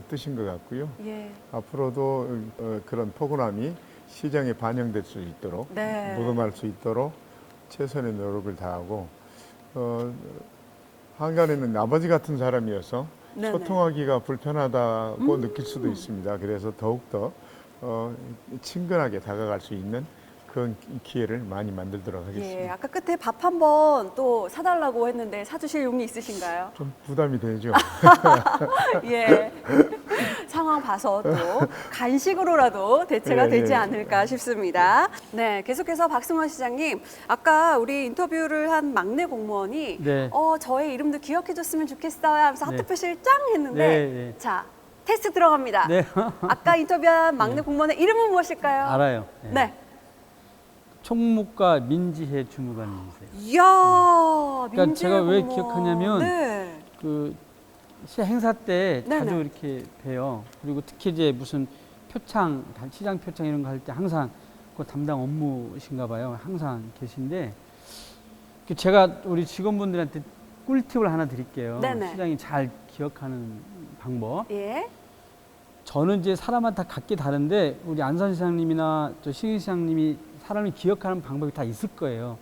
뜻인 것 같고요. 예. 앞으로도 그런 포근함이 시장에 반영될 수 있도록, 네. 묻어날 수 있도록 최선의 노력을 다하고, 한간에는 아버지 같은 사람이어서 네네. 소통하기가 불편하다고 느낄 수도 있습니다. 그래서 더욱더 친근하게 다가갈 수 있는 그런 기회를 많이 만들도록 하겠습니다. 예, 아까 끝에 밥 한 번 또 사달라고 했는데 사주실 용이 있으신가요? 좀 부담이 되죠. 예. 상황 봐서 또 간식으로라도 대체가 예, 되지 예. 않을까 싶습니다. 네, 계속해서 박승원 시장님, 아까 우리 인터뷰를 한 막내 공무원이 네. 저의 이름도 기억해줬으면 좋겠어요 하면서 하트 네. 표시를 짱 했는데 네, 네. 자, 테스트 들어갑니다. 네. 아까 인터뷰한 막내 공무원의 이름은 무엇일까요? 알아요. 네. 네. 총무과 민지혜 주무관님이세요. 이야, 그러니까 민지혜 제가 왜 공무원. 기억하냐면 네. 그 행사 때 네네. 자주 이렇게 봬요. 그리고 특히 이제 무슨 표창, 시장 표창 이런 거 할 때 항상 그 담당 업무신가 봐요. 항상 계신데 제가 우리 직원분들한테 꿀팁을 하나 드릴게요. 네네. 시장이 잘 기억하는 방법. 예. 저는 이제 사람마다 각기 다른데 우리 안산 시장님이나 또 시흥 시장님이 사람을 기억하는 방법이 다 있을 거예요.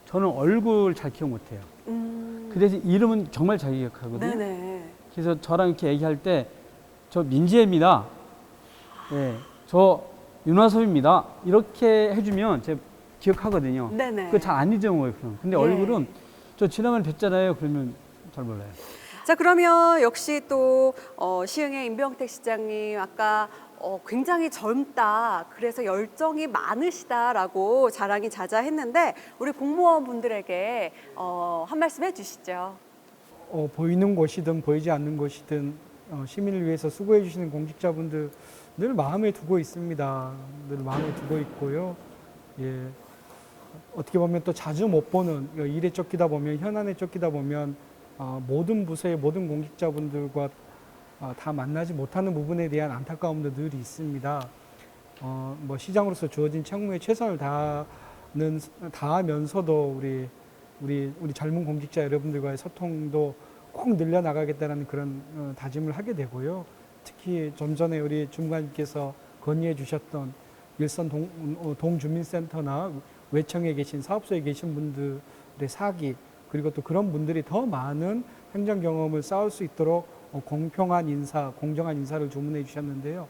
저는 얼굴 잘 기억 못해요. 그 대신 이름은 정말 잘 기억하거든요. 네네. 그래서 저랑 이렇게 얘기할 때 저 민지혜입니다. 예, 저 윤화섭입니다. 이렇게 해주면 제가 기억하거든요. 네네. 그거 잘 안 잊어먹어요. 그럼. 근데 예. 얼굴은 저 지난번에 뵀잖아요. 그러면 잘 몰라요. 자, 그러면 역시 또 시흥의 임병택 시장님 아까 굉장히 젊다, 그래서 열정이 많으시다라고 자랑이 자자했는데 우리 공무원분들에게 한 말씀 해주시죠. 보이는 곳이든 보이지 않는 곳이든 시민을 위해서 수고해 주시는 공직자분들 늘 마음에 두고 있습니다. 늘 마음에 두고 있고요. 예, 어떻게 보면 또 자주 못 보는 일에 쫓기다 보면 현안에 쫓기다 보면 모든 부서의 모든 공직자분들과 다 만나지 못하는 부분에 대한 안타까움도 늘 있습니다. 뭐 시장으로서 주어진 책무에 최선을 다하면서도 우리 젊은 공직자 여러분들과의 소통도 꼭 늘려나가겠다는 그런 다짐을 하게 되고요. 특히 좀 전에 우리 주무관님께서 건의해 주셨던 일선 동주민센터나 외청에 계신 사업소에 계신 분들의 사기, 그리고 또 그런 분들이 더 많은 행정 경험을 쌓을 수 있도록 공평한 인사, 공정한 인사를 주문해 주셨는데요.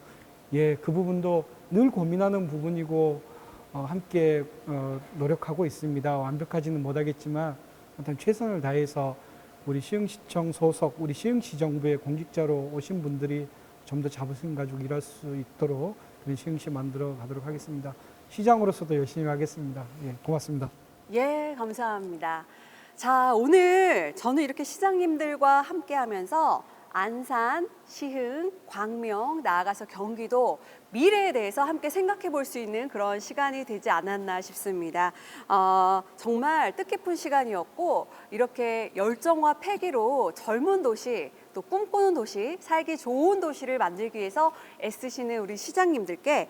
예, 그 부분도 늘 고민하는 부분이고 함께 노력하고 있습니다. 완벽하지는 못하겠지만 일단 최선을 다해서 우리 시흥시청 소속, 우리 시흥시 정부의 공직자로 오신 분들이 좀 더 자부심 가지고 일할 수 있도록 그런 시흥시 만들어 가도록 하겠습니다. 시장으로서도 열심히 하겠습니다. 예, 고맙습니다. 예, 감사합니다. 자, 오늘 저는 이렇게 시장님들과 함께 하면서 안산, 시흥, 광명, 나아가서 경기도 미래에 대해서 함께 생각해 볼 수 있는 그런 시간이 되지 않았나 싶습니다. 정말 뜻깊은 시간이었고 이렇게 열정과 패기로 젊은 도시, 또 꿈꾸는 도시, 살기 좋은 도시를 만들기 위해서 애쓰시는 우리 시장님들께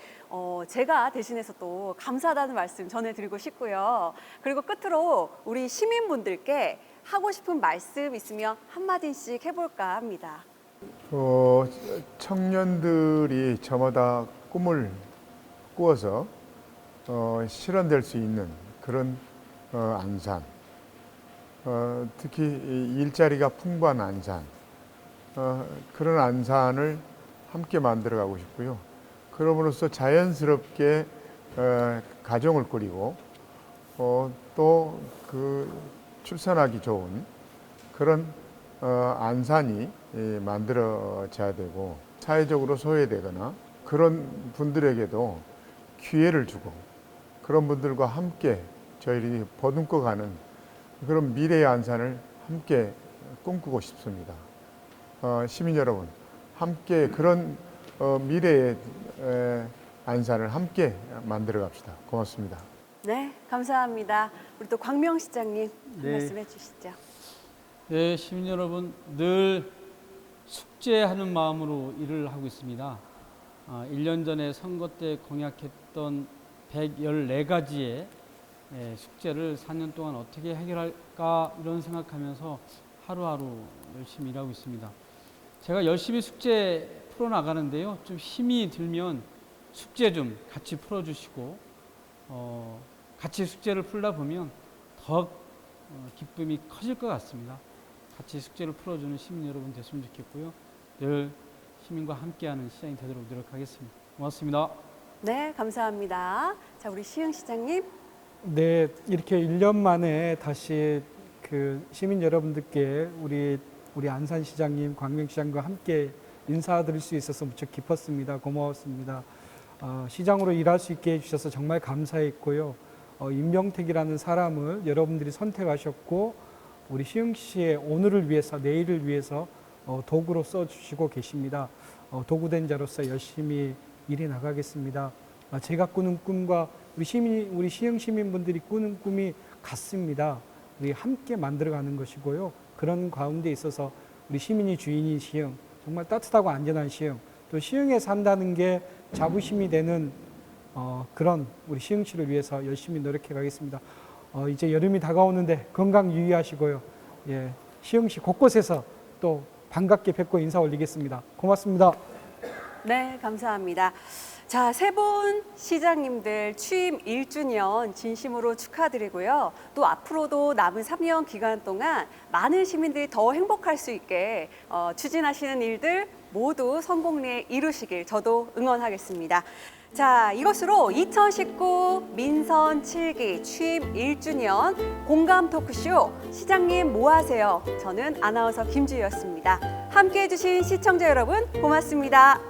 제가 대신해서 또 감사하다는 말씀 전해드리고 싶고요. 그리고 끝으로 우리 시민분들께 하고 싶은 말씀 있으면 한마디씩 해볼까 합니다. 청년들이 저마다 꿈을 꾸어서 실현될 수 있는 그런 안산, 특히 일자리가 풍부한 안산, 그런 안산을 함께 만들어가고 싶고요. 그럼으로써 자연스럽게 가정을 꾸리고 또 그 출산하기 좋은 그런 안산이 만들어져야 되고, 사회적으로 소외되거나 그런 분들에게도 기회를 주고 그런 분들과 함께 저희들이 보듬고 가는 그런 미래의 안산을 함께 꿈꾸고 싶습니다. 시민 여러분, 함께 그런 미래의 안산을 함께 만들어 갑시다. 고맙습니다. 네, 감사합니다. 우리 또 광명 시장님 한 네. 말씀 해주시죠. 네, 시민 여러분, 늘 숙제하는 마음으로 일을 하고 있습니다. 1년 전에 선거 때 공약했던 114가지의 숙제를 4년 동안 어떻게 해결할까 이런 생각하면서 하루하루 열심히 일하고 있습니다. 제가 열심히 숙제 풀어나가는데요. 좀 힘이 들면 숙제 좀 같이 풀어주시고 같이 숙제를 풀다 보면 더 기쁨이 커질 것 같습니다. 같이 숙제를 풀어주는 시민 여러분 됐으면 좋겠고요. 늘 시민과 함께하는 시장이 되도록 노력하겠습니다. 고맙습니다. 네, 감사합니다. 자, 우리 시흥 시장님. 네, 이렇게 1년 만에 다시 그 시민 여러분들께 우리 안산시장님, 광명시장과 함께 인사드릴 수 있어서 무척 기뻤습니다. 고마웠습니다. 시장으로 일할 수 있게 해주셔서 정말 감사했고요. 임명택이라는 사람을 여러분들이 선택하셨고 우리 시흥시의 오늘을 위해서, 내일을 위해서 도구로 써주시고 계십니다. 도구된 자로서 열심히 일해 나가겠습니다. 제가 꾸는 꿈과 우리 시흥 시민분들이 꾸는 꿈이 같습니다. 우리 함께 만들어가는 것이고요. 그런 가운데 있어서 우리 시민이 주인인 시흥, 정말 따뜻하고 안전한 시흥, 또 시흥에 산다는 게 자부심이 되는 그런 우리 시흥시를 위해서 열심히 노력해 가겠습니다. 이제 여름이 다가오는데 건강 유의하시고요. 예, 시흥시 곳곳에서 또 반갑게 뵙고 인사 올리겠습니다. 고맙습니다. 네, 감사합니다. 자, 세 분 시장님들 취임 1주년 진심으로 축하드리고요. 또 앞으로도 남은 3년 기간 동안 많은 시민들이 더 행복할 수 있게 추진하시는 일들 모두 성공리에 이루시길 저도 응원하겠습니다. 자, 이것으로 2019 민선 7기 취임 1주년 공감 토크쇼 시장님 뭐 하세요? 저는 아나운서 김주희였습니다. 함께해 주신 시청자 여러분 고맙습니다.